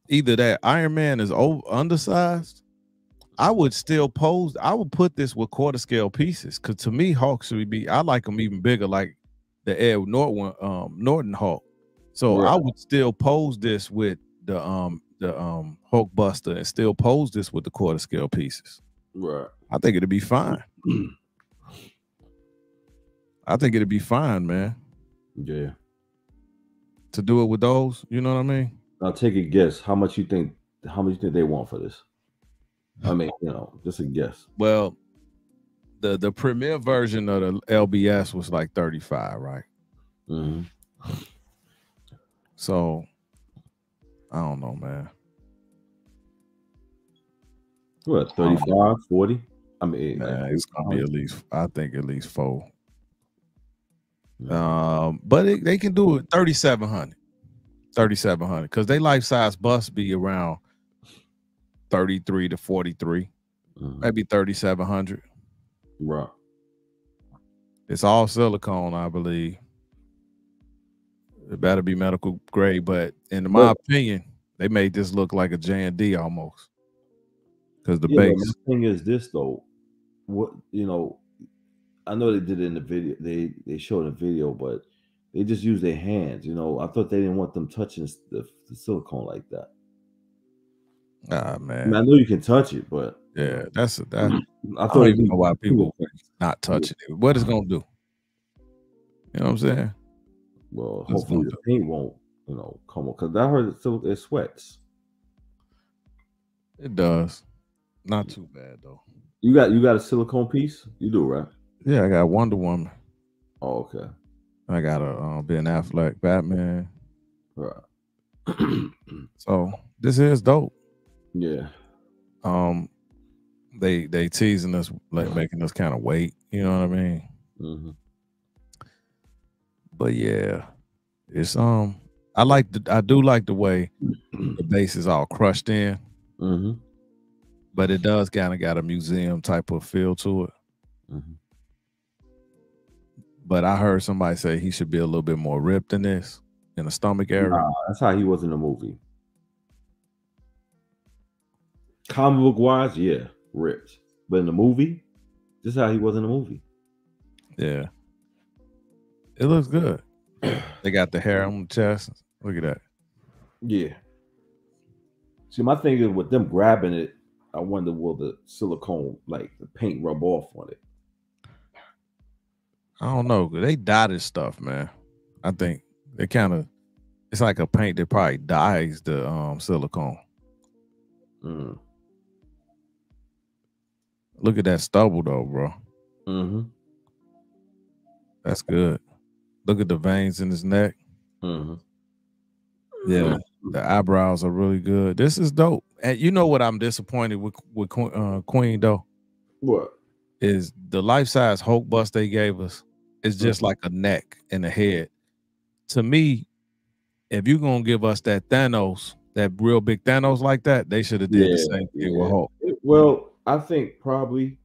either that Iron Man is undersized. I would still pose. I would put this with quarter scale pieces, because to me, Hulk should be. I like them even bigger, like the Ed Norton Hulk. So I would still pose this with the Hulk Buster, and still pose this with the quarter scale pieces.
Right.
I think it'd be fine. I think it'd be fine, man.
Yeah.
To do it with those, you know what I mean?
I'll take a guess. How much you think they want for this? I mean, you know, just a guess.
Well, the premiere version of the LBS was like 35, right? So I don't know, man.
What, 35, 40? I mean,
man, like, it's gonna be at least, I think at least 4. But they can do it 3,700. 3,700, because they life size bus be around 33 to 43, maybe 3,700.
Right.
It's all silicone, I believe. It better be medical grade, but in my opinion, they made this look like a J&D almost, because the base.
The thing is this though, what, you know, I know they did it in the video. They showed a video, but they just use their hands. You know, I thought they didn't want them touching the silicone like that.
Ah, man.
I mean, I know you can touch it, but
yeah, that's that.
I
don't even know why people not touching it. What it's gonna do? You know what I'm saying?
Well, hopefully the paint won't, you know, come on, because I heard it sweats.
It does. Not too bad though.
You got a silicone piece? You do, right?
Yeah, I got Wonder Woman.
Oh, okay. I
got a Ben Affleck Batman.
Right.
So this is dope.
Yeah.
They teasing us, like making us kind of wait. You know what I mean? But yeah, it's I do like the way the base is all crushed in. But it does kind of got a museum type of feel to it. But I heard somebody say he should be a little bit more ripped than this in the stomach area.
Nah, that's how he was in the movie. Comic book wise, yeah, ripped. But in the movie, this is how he was in the movie.
Yeah. It looks good. They got the hair on the chest. Look at that.
Yeah. See, my thing is with them grabbing it, I wonder will the silicone, like the paint, rub off on it.
I don't know. They dotted stuff, man. I think they kind of, it's like a paint that probably dyes the silicone. Look at that stubble though, bro. That's good. Look at the veins in his neck.
Mm-hmm.
Yeah, the eyebrows are really good. This is dope. And you know what I'm disappointed with Queen though
What?
is the life size Hulk bust they gave us is just
Mhm.
like a neck and a head. To me, if you're gonna give us that Thanos, that real big Thanos like that, they should have did the
Yeah,
same thing with
yeah.
Hulk.
Well, I think probably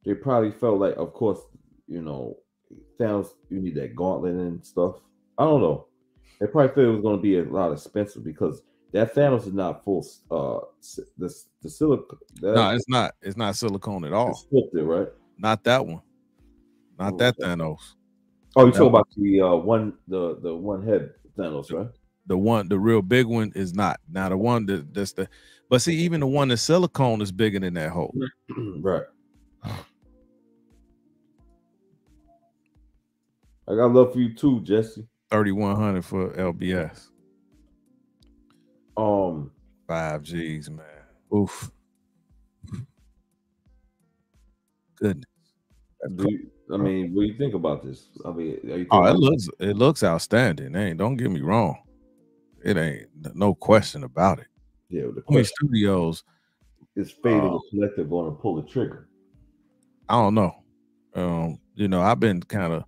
they probably felt like, of course, you know, Thanos, you need that gauntlet and stuff. I don't know. They probably felt it was going to be a lot expensive because that Thanos is not full. The silicon
No,
that
it's not. It's not silicone at all.
is sculpted, right?
Not that one. Not
Mm.
that Thanos.
Oh, you talking
That
about
one,
the one head Thanos, right?
the real big one is not. Now the one that's the, but see, even the one that's silicone is bigger than that Hulk.
Right. I got love for you too, Jesse.
3,100 for LBS.
Um,
5Gs, man. Oof. Goodness.
I mean, what do you think about this? I mean, are you
Oh,
thinking
it looks outstanding. Don't get me wrong. It ain't no question about it.
yeah, the
Queen
question
Studios,
is Fate and the Collective going to pull the trigger?
I don't know. You know, I've been kind of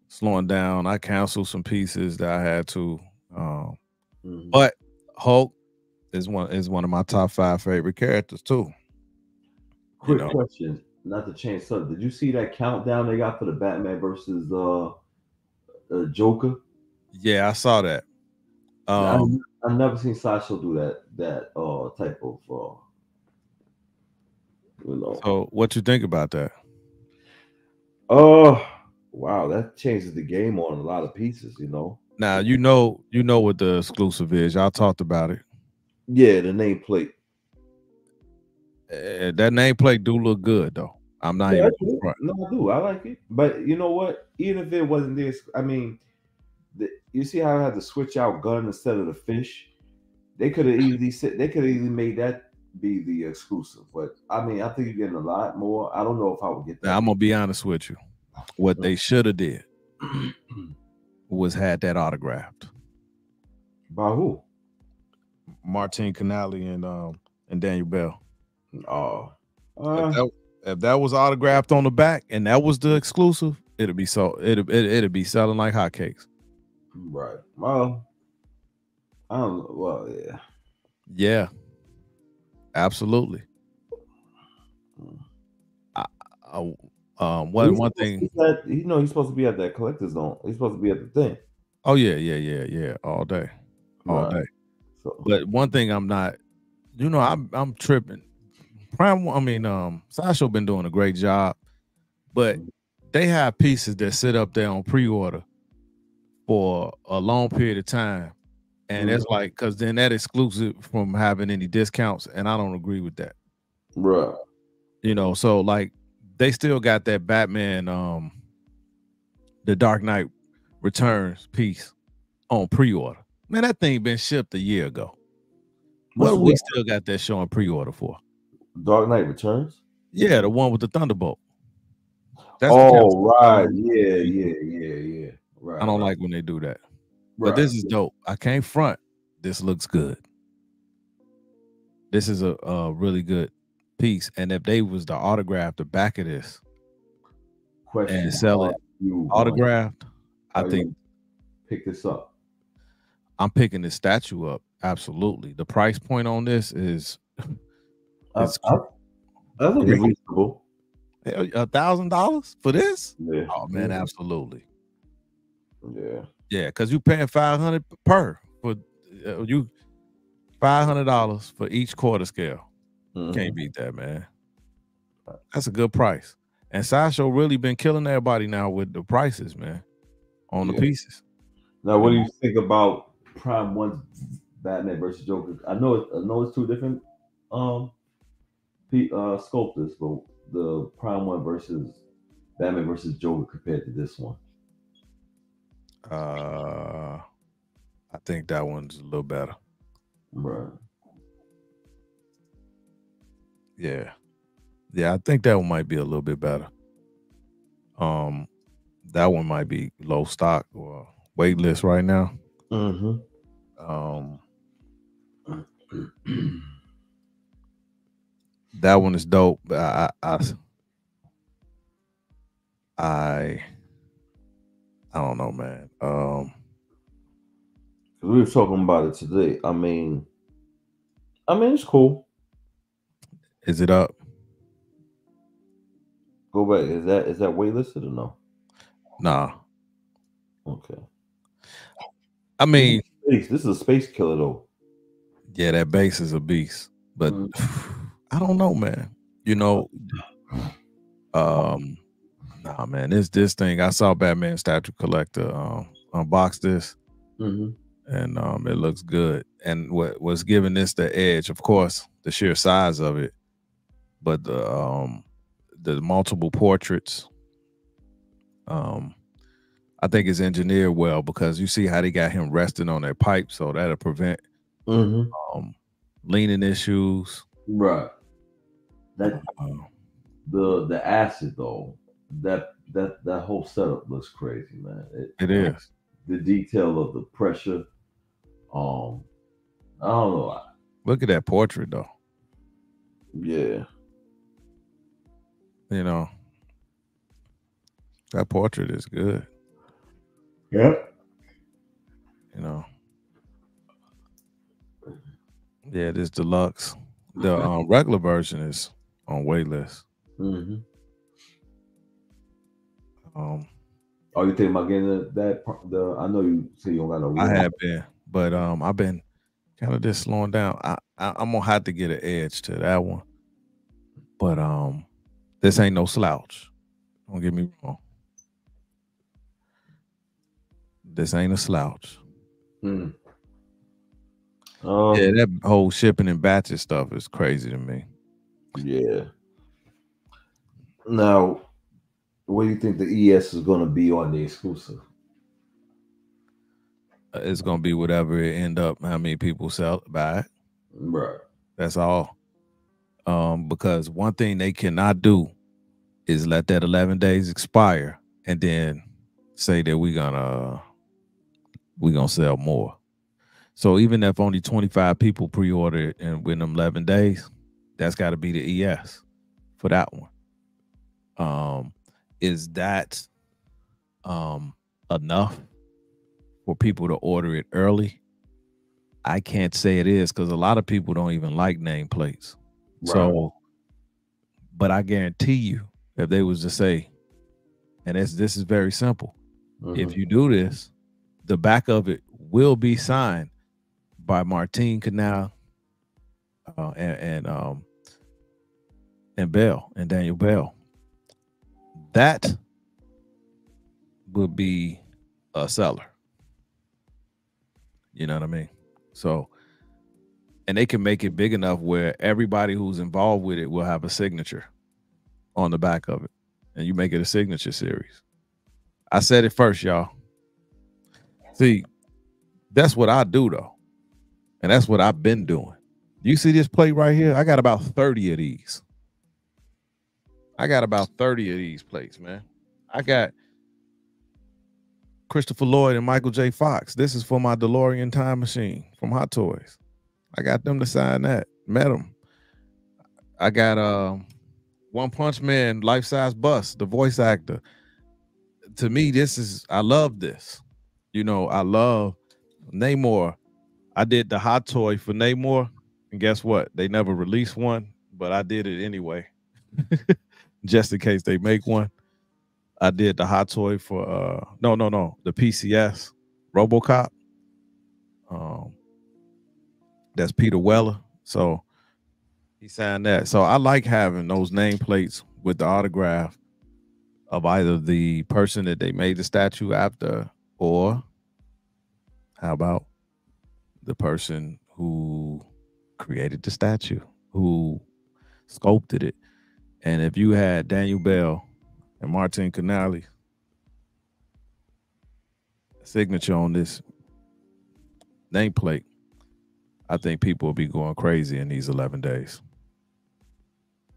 slowing down. I canceled some pieces that I had to. But Hulk is one of my top 5 favorite characters too. You
Quick
know,
question, not to change subject. Did you see that countdown they got for the Batman versus Joker?
yeah, I saw that.
I've never seen Sideshow do that type of you know.
So what you think about that?
Oh wow, that changes the game on a lot of pieces, you know.
Now you know what the exclusive is. Y'all talked about it.
Yeah, the nameplate.
That nameplate do look good though. I'm not
Yeah, I
even gonna
do.
front.
No, I do. I like it. But you know what? Even if it wasn't this, I mean, you see how I had to switch out gun instead of the fish? They could have easily said they could have easily made that be the exclusive. But I mean, I think you're getting a lot more. I don't know if I would get
Now
that.
I'm gonna be honest with you. What they should have did was had that autographed.
By who?
Martin Canali and Daniel Bell.
Oh,
If that was autographed on the back and that was the exclusive, it'd be it'd be selling like hotcakes.
right. Well, I don't know. Well, yeah.
Yeah, absolutely. One thing.
He's supposed to be at that collector's zone. He's supposed to be at the thing.
Oh yeah, all day, all
Right.
day.
So,
But one thing I'm not, I'm tripping. Sideshow been doing a great job, but they have pieces that sit up there on pre-order for a long period of time, and it's like because then that exclusive from having any discounts, and I don't agree with that.
right.
You know, so like they still got that Batman, the Dark Knight Returns piece on pre-order. Man, that thing been shipped a year ago. What we still got that showing pre-order for?
Dark Knight Returns?
Yeah, the one with the Thunderbolt. That's the
right. Yeah. Right,
I don't
right.
like when they do that. But
Right.
this is dope. I can't front. This looks good. This is a really good piece. And if they was to autograph the back of this and sell it autographed, I think
pick this up.
I'm picking this statue up. Absolutely. The price point on this is
that's reasonable.
$1,000 for this?
Yeah.
Oh man, absolutely.
Yeah.
Yeah, because you're paying $500 per for you $500 for each quarter scale. Can't beat that, man. That's a good price. And Sideshow really been killing everybody now with the prices, man, on the pieces.
Now, what do you think about Prime One's Batman versus Joker? I know it's two different sculptors, but the Prime One versus Batman versus Joker compared to this one.
I think that one's a little better.
Right.
Yeah. Yeah, I think that one might be a little bit better. That one might be low stock or wait list right now.
Mm-hmm.
Um, that one is dope. But I don't know, man.
We were talking about it today. I mean, it's cool.
Is it up?
Go back. Is that waitlisted or no?
Nah.
Okay.
I mean,
This is a space killer though.
yeah, that bass is a beast, but
Mm.
I don't know, man. You know, um, nah, man. This thing. I saw Batman Statue Collector unbox this,
Mm-hmm.
and it looks good. And what's giving this the edge, of course, the sheer size of it, but the multiple portraits. Um, I think it's engineered well because you see how they got him resting on that pipe, so that'll prevent
Mm-hmm.
um leaning issues.
Right. That
Uh,
the acid though. That whole setup looks crazy, man.
it is.
The detail of the pressure. Um, I don't know.
Look at that portrait, though.
Yeah.
You know, that portrait is good.
Yep.
You know, yeah, this deluxe. The regular version is on wait list.
Mm-hmm.
Um,
Are you thinking about getting the? I know you say you don't got no
I
room.
have been, but I've been kind of just slowing down. I'm gonna have to get an edge to that one, but this ain't no slouch. Don't get me wrong. This ain't a slouch.
Mm.
Yeah, that whole shipping and batches stuff is crazy to me.
Yeah. Now, what do you think the ES is going to be on the exclusive?
It's gonna be whatever it end up. How many people buy it?
Right.
That's all. Because one thing they cannot do is let that 11 days expire and then say that we're gonna sell more. So even if only 25 people pre-order it and within them 11 days, that's got to be the ES for that one. Is that enough for people to order it early? I can't say it is because a lot of people don't even like nameplates.
Right.
So, but I guarantee you, if they was to say, and this is very simple, if you do this, the back of it will be signed by Martine Canal and Bell and Daniel Bell. That would be a seller. You know what I mean? So, and they can make it big enough where everybody who's involved with it will have a signature on the back of it, and you make it a signature series. I said it first, y'all. See, that's what I do though, and that's what I've been doing. You see this plate right here? I got about 30 of these. I got about 30 of these plates, man. I got Christopher Lloyd and Michael J. Fox. This is for my DeLorean time machine from Hot Toys. I got them to sign that. Met them. I got One Punch Man, Life Size Bus, the voice actor. To me, I love this. You know, I love Namor. I did the hot toy for Namor, and guess what? They never released one, but I did it anyway, just in case they make one. I did the hot toy for the PCS RoboCop. That's Peter Weller. So he signed that. So I like having those nameplates with the autograph of either the person that they made the statue after, or how about the person who created the statue, who sculpted it. And if you had Daniel Bell and Martin Canali signature on this nameplate, I think people will be going crazy in these 11 days.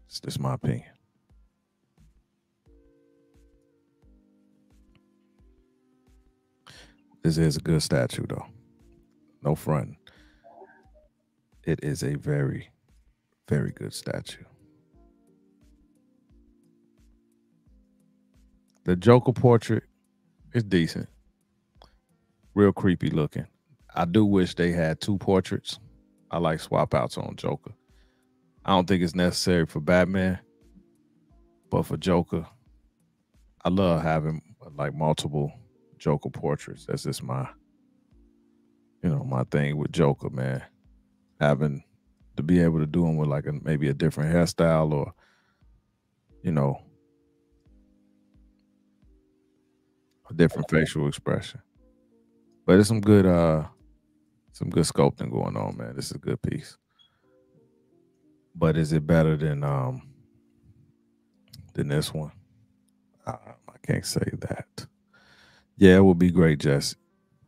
It's just my opinion. This is a good statue, though. No front. It is a very, very good statue. The Joker portrait is decent. Real creepy looking. I do wish they had two portraits. I like swap outs on Joker. I don't think it's necessary for Batman, but for Joker, I love having like multiple Joker portraits. That's just my, my thing with Joker, man. Having to be able to do them with like maybe a different hairstyle or, a different facial expression. But there's some good sculpting going on, man. This is a good piece. But is it better than this one? I can't say that. Yeah, it would be great, Jesse,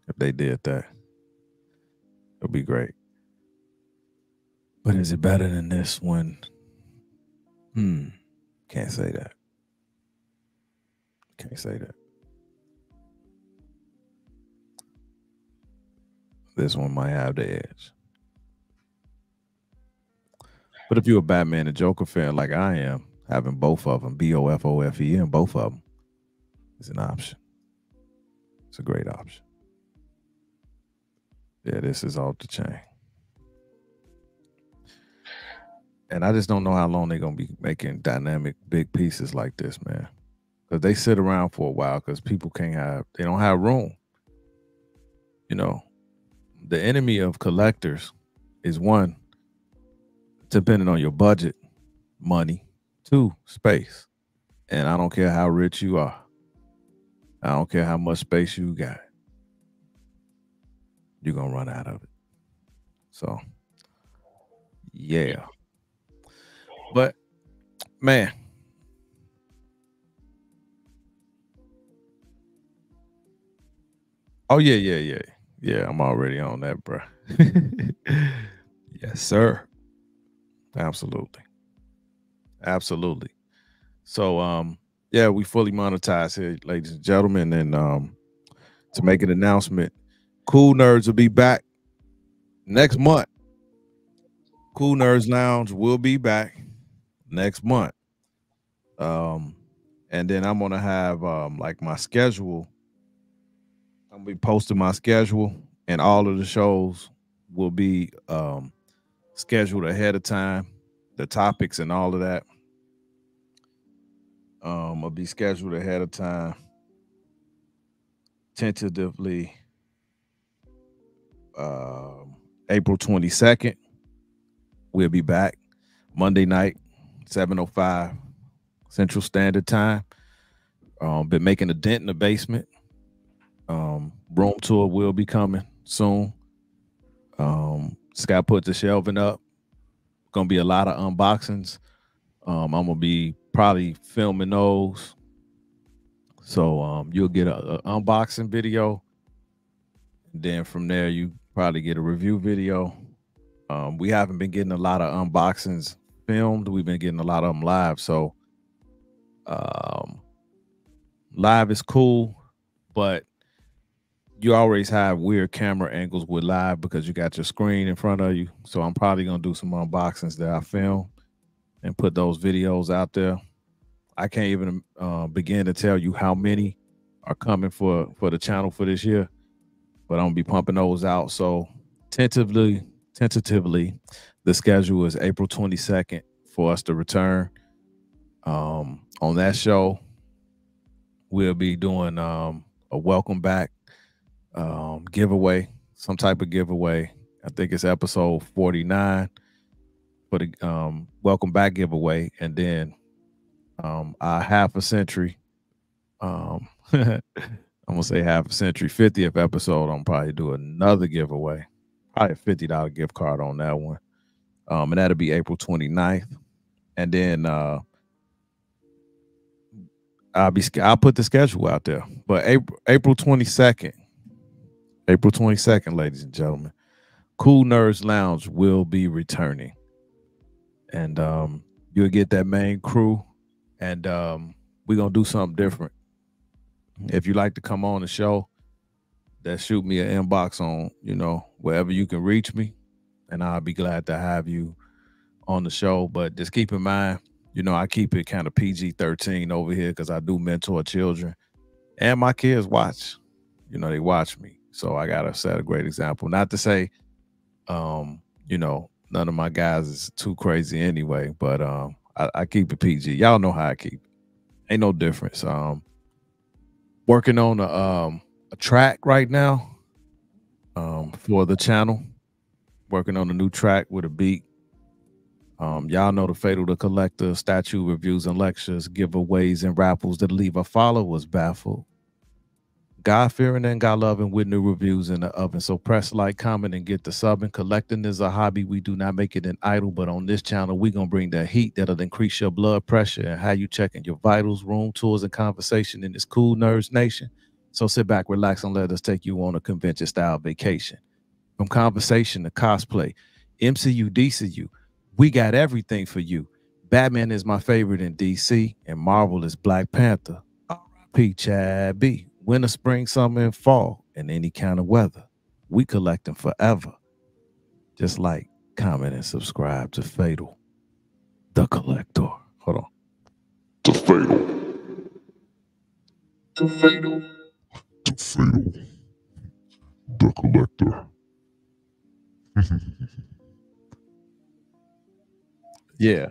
if they did that. It would be great. But is it better than this one? Can't say that. Can't say that. This one might have the edge. But if you're a Batman and Joker fan like I am, having both of them, BOFOFE, and both of them, is an option. It's a great option. Yeah, this is off the chain. And I just don't know how long they're going to be making dynamic big pieces like this, man. Because they sit around for a while because people they don't have room. The enemy of collectors is one, depending on your budget, money, two, space. And I don't care how rich you are. I don't care how much space you got. You're going to run out of it. So, yeah. But, man. Oh, yeah. Yeah, I'm already on that, bro. Yes, sir. Absolutely. So, yeah, we fully monetized here, ladies and gentlemen. And to make an announcement, Cool Nerds will be back next month. Cool Nerds Lounge will be back next month. And then I'm gonna have like my schedule. I'm gonna be posting my schedule, and all of the shows will be scheduled ahead of time. The topics and all of that will be scheduled ahead of time. Tentatively, April 22nd, we'll be back Monday night, 7:05 Central Standard Time. Been making a dent in the basement. Room tour will be coming soon. Scott put the shelving up. Gonna be a lot of unboxings. I'm gonna be probably filming those. So you'll get a unboxing video. And then from there, you probably get a review video. We haven't been getting a lot of unboxings filmed. We've been getting a lot of them live. So live is cool, but you always have weird camera angles with live because you got your screen in front of you. So I'm probably going to do some unboxings that I film and put those videos out there. I can't even begin to tell you how many are coming for the channel for this year, but I'm going to be pumping those out. So tentatively, the schedule is April 22nd for us to return. On that show, we'll be doing a welcome back giveaway, some type of giveaway. I think it's episode 49 for the welcome back giveaway, and then our half a century. I'm gonna say half a century 50th episode. I'm probably do another giveaway, probably a $50 gift card on that one, and that'll be April 29th, and then I'll put the schedule out there, but April 22nd. April 22nd, ladies and gentlemen, Cool Nerds Lounge will be returning. And you'll get that main crew. And we're going to do something different. If you like to come on the show, that shoot me an inbox on, wherever you can reach me, and I'll be glad to have you on the show. But just keep in mind, I keep it kind of PG-13 over here because I do mentor children, and my kids watch. They watch me, so I gotta set a great example. Not to say, none of my guys is too crazy anyway, but I keep it PG. Y'all know how I keep it. Ain't no difference. Working on a track right now for the channel. Working on a new track with a beat. Y'all know the PhAtAL the Collector, statue reviews and lectures, giveaways and raffles that leave our followers baffled. God fearing and God loving with new reviews in the oven. So press like, comment, and get the subbing. Collecting is a hobby. We do not make it an idol, but on this channel, we're going to bring the heat that'll increase your blood pressure and how you checking your vitals, room tours, and conversation in this cool nerds nation. So sit back, relax, and let us take you on a convention-style vacation. From conversation to cosplay, MCU, DCU, we got everything for you. Batman is my favorite in DC, and Marvel is Black Panther. R.I.P. Chad B. Winter, spring, summer, and fall, and any kind of weather. We collecting forever. Just like, comment, and subscribe to PhAtAL the Collector. Hold on.
The PhAtAL. The PhAtAL. The PhAtAL the Collector.
Yeah.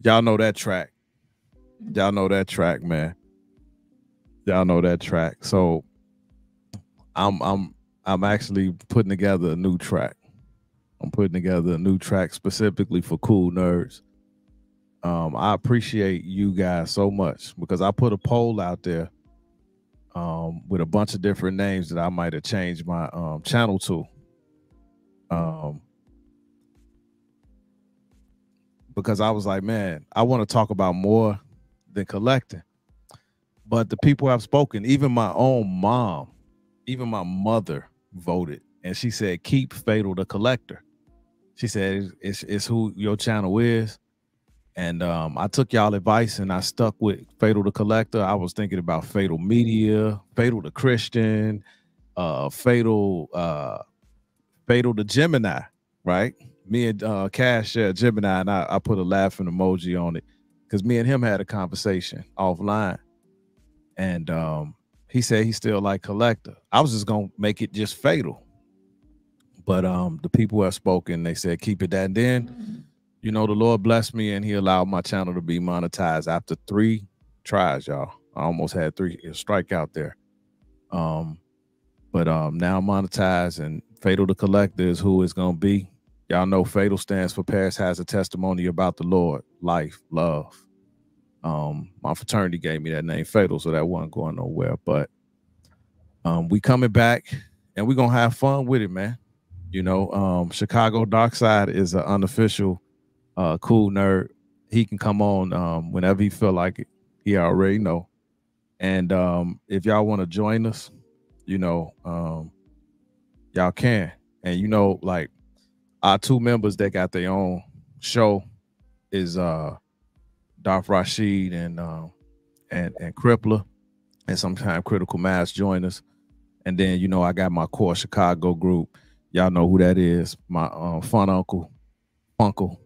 Y'all know that track. Y'all know that track, man. Y'all know that track. So I'm actually putting together a new track. I'm putting together a new track specifically for cool nerds. I appreciate you guys so much because I put a poll out there with a bunch of different names that I might have changed my channel to. Because I was like, man, I want to talk about more than collecting. But the people have spoken, even my own mom, even my mother voted. And she said, keep PhAtAL the Collector. She said, it's who your channel is. And I took y'all advice and I stuck with PhAtAL the Collector. I was thinking about PhAtAL Media, PhAtAL the Christian, PhAtAL the Gemini, right? Me and Cash shared Gemini, and I put a laughing emoji on it because me and him had a conversation offline. And he said he still like Collector. I was just gonna make it just PhAtAL. But the people who have spoken, they said keep it that. And then, the Lord blessed me and he allowed my channel to be monetized after 3 tries, y'all. I almost had 3 strike out there. But now monetized, and PhAtAL the Collector is who it's gonna be. Y'all know PhAtAL stands for Paris has a testimony about the Lord, life, love. My fraternity gave me that name PhAtAL, so that wasn't going nowhere. But we coming back and we're gonna have fun with it, man. Chicago Dark Side is an unofficial cool nerd. He can come on whenever he feel like it. He already know. And if y'all want to join us, y'all can. And like our 2 members that got their own show is Darth Rashid and Crippler, and sometimes Critical Mass join us. And then I got my core Chicago group. Y'all know who that is. My fun uncle, Funkle,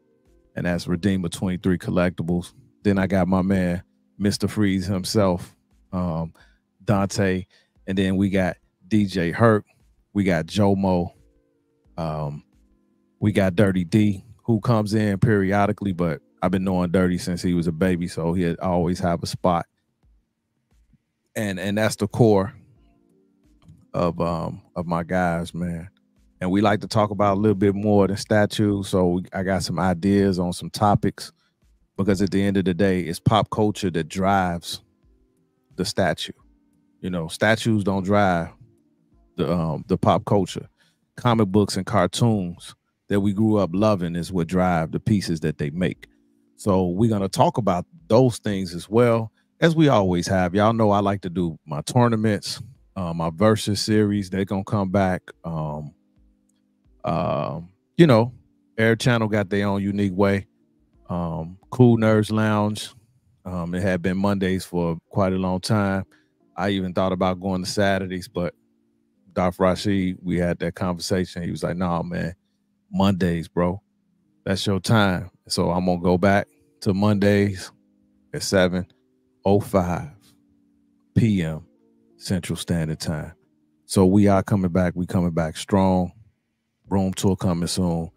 and that's Redeemer 23 Collectibles. Then I got my man, Mr. Freeze himself, Dante, and then we got DJ Herc, we got Jomo, we got Dirty D, who comes in periodically, but I've been knowing Dirty since he was a baby, so he'd always have a spot. And that's the core of my guys, man. And we like to talk about a little bit more than statues. So I got some ideas on some topics, because at the end of the day, it's pop culture that drives the statue. Statues don't drive the pop culture. Comic books and cartoons that we grew up loving is what drive the pieces that they make. So we're going to talk about those things as well, as we always have. Y'all know I like to do my tournaments, my versus series. They're going to come back. Air Channel got their own unique way. Cool Nerds Lounge. It had been Mondays for quite a long time. I even thought about going to Saturdays, but Dr. Rashid, we had that conversation. He was like, "Nah, man, Mondays, bro. That's your time." So I'm gonna go back to Mondays at 7:05 p.m. Central Standard Time. So we are coming back. We coming back strong. Room tour coming soon.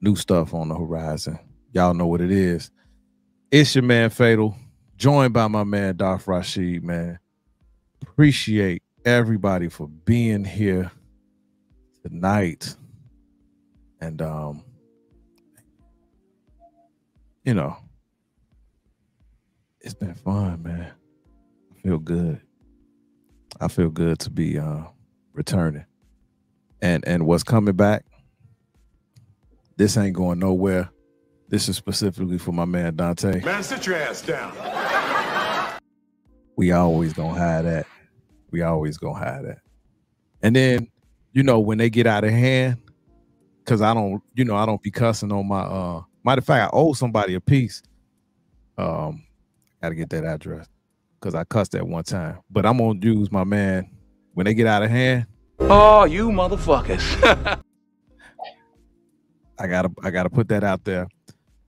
New stuff on the horizon. Y'all know what it is. It's your man PhAtAL, joined by my man Dr. Rashid, man. Appreciate everybody for being here tonight. And you know, it's been fun, man. I feel good. I feel good to be returning. And what's coming back, this ain't going nowhere. This is specifically for my man Dante.
Man, sit your ass down.
We always gonna have that. We always gonna have that. And then, you know, when they get out of hand, because I don't be cussing on my matter of fact, I owe somebody a piece. Gotta get that address because I cussed at one time. But I'm gonna use my man when they get out of hand.
Oh, you motherfuckers.
I gotta put that out there.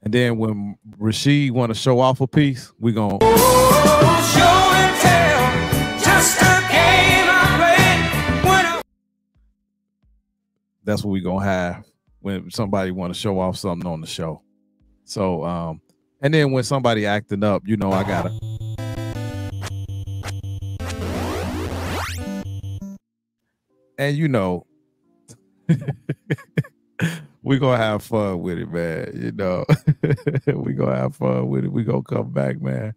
And then when Rashid want to show off a piece, we gonna
show and tell, just a game I play.
That's what we gonna have when somebody want to show off something on the show. So and then when somebody acting up, you know, I gotta and you know we gonna have fun with it, man. You know, we gonna have fun with it. We gonna come back, man.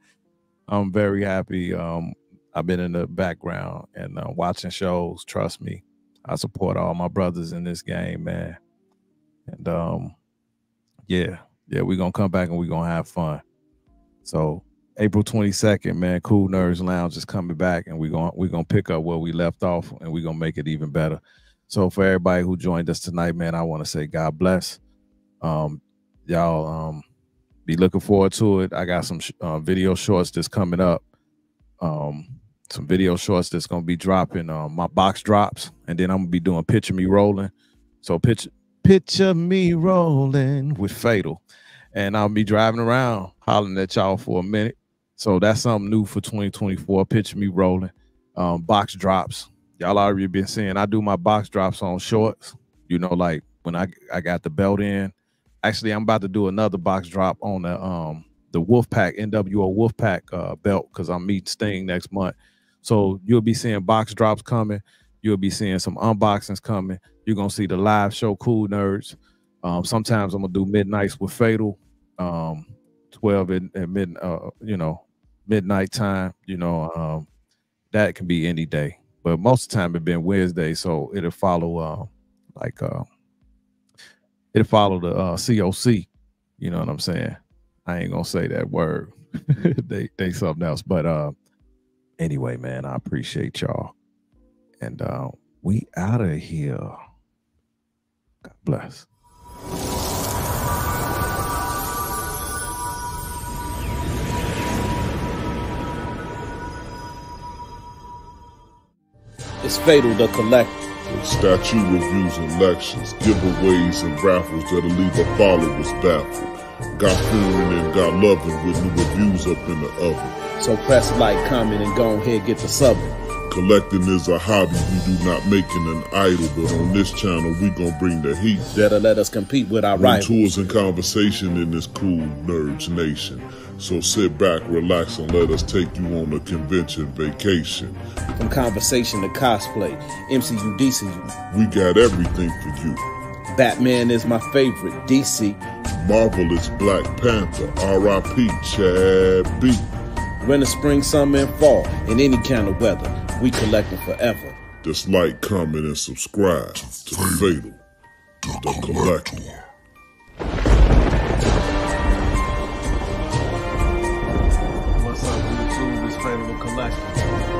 I'm very happy. I've been in the background and watching shows. Trust me, I support all my brothers in this game, man. And yeah, we gonna come back and we gonna have fun. So April 22nd, man, Cool Nerds Lounge is coming back, and we gonna pick up where we left off, and we gonna make it even better. So for everybody who joined us tonight, man, I want to say God bless. Y'all be looking forward to it. I got some video shorts that's coming up. Some video shorts that's gonna be dropping my box drops, and then I'm gonna be doing Picture Me Rolling. So picture me rolling with PhAtAL, and I'll be driving around hollering at y'all for a minute. So that's something new for 2024. Picture me rolling. Box drops. Y'all already been seeing I do my box drops on shorts, you know, like when I got the belt in. Actually, I'm about to do another box drop on the Wolfpack, NWO Wolfpack belt, because I'm meeting Sting next month. So you'll be seeing box drops coming. You'll be seeing some unboxings coming. You're gonna see the live show Cool Nerds. Sometimes I'm gonna do midnights with PhAtAL, 12 at midnight time. You know, that can be any day. But most of the time it been Wednesday, so it'll follow it'll follow the COC. You know what I'm saying? I ain't gonna say that word. they something else. But anyway, man, I appreciate y'all. And we out of here. God bless.
It's PhAtAL the Collector.
With statue reviews and lectures, giveaways and raffles that'll leave the followers baffled. Got fearing and got loving with new reviews up in the oven.
So press like, comment, and go ahead get the subbing.
Collecting is a hobby, we do not make it an idol, but on this channel we gon' bring the heat.
Better let us compete with our rivals.
Tours and conversation in this cool nerds nation. So sit back, relax, and let us take you on a convention vacation.
From conversation to cosplay, MCU, DCU.
We got everything for you.
Batman is my favorite, DC.
Marvel is Black Panther, R.I.P. Chad B.
Winter, spring, summer, and fall, in any kind of weather, we collecting forever.
Just like, comment, and subscribe to PhAtAL the Collector.
What's up, YouTube? It's PhAtAL the Collector.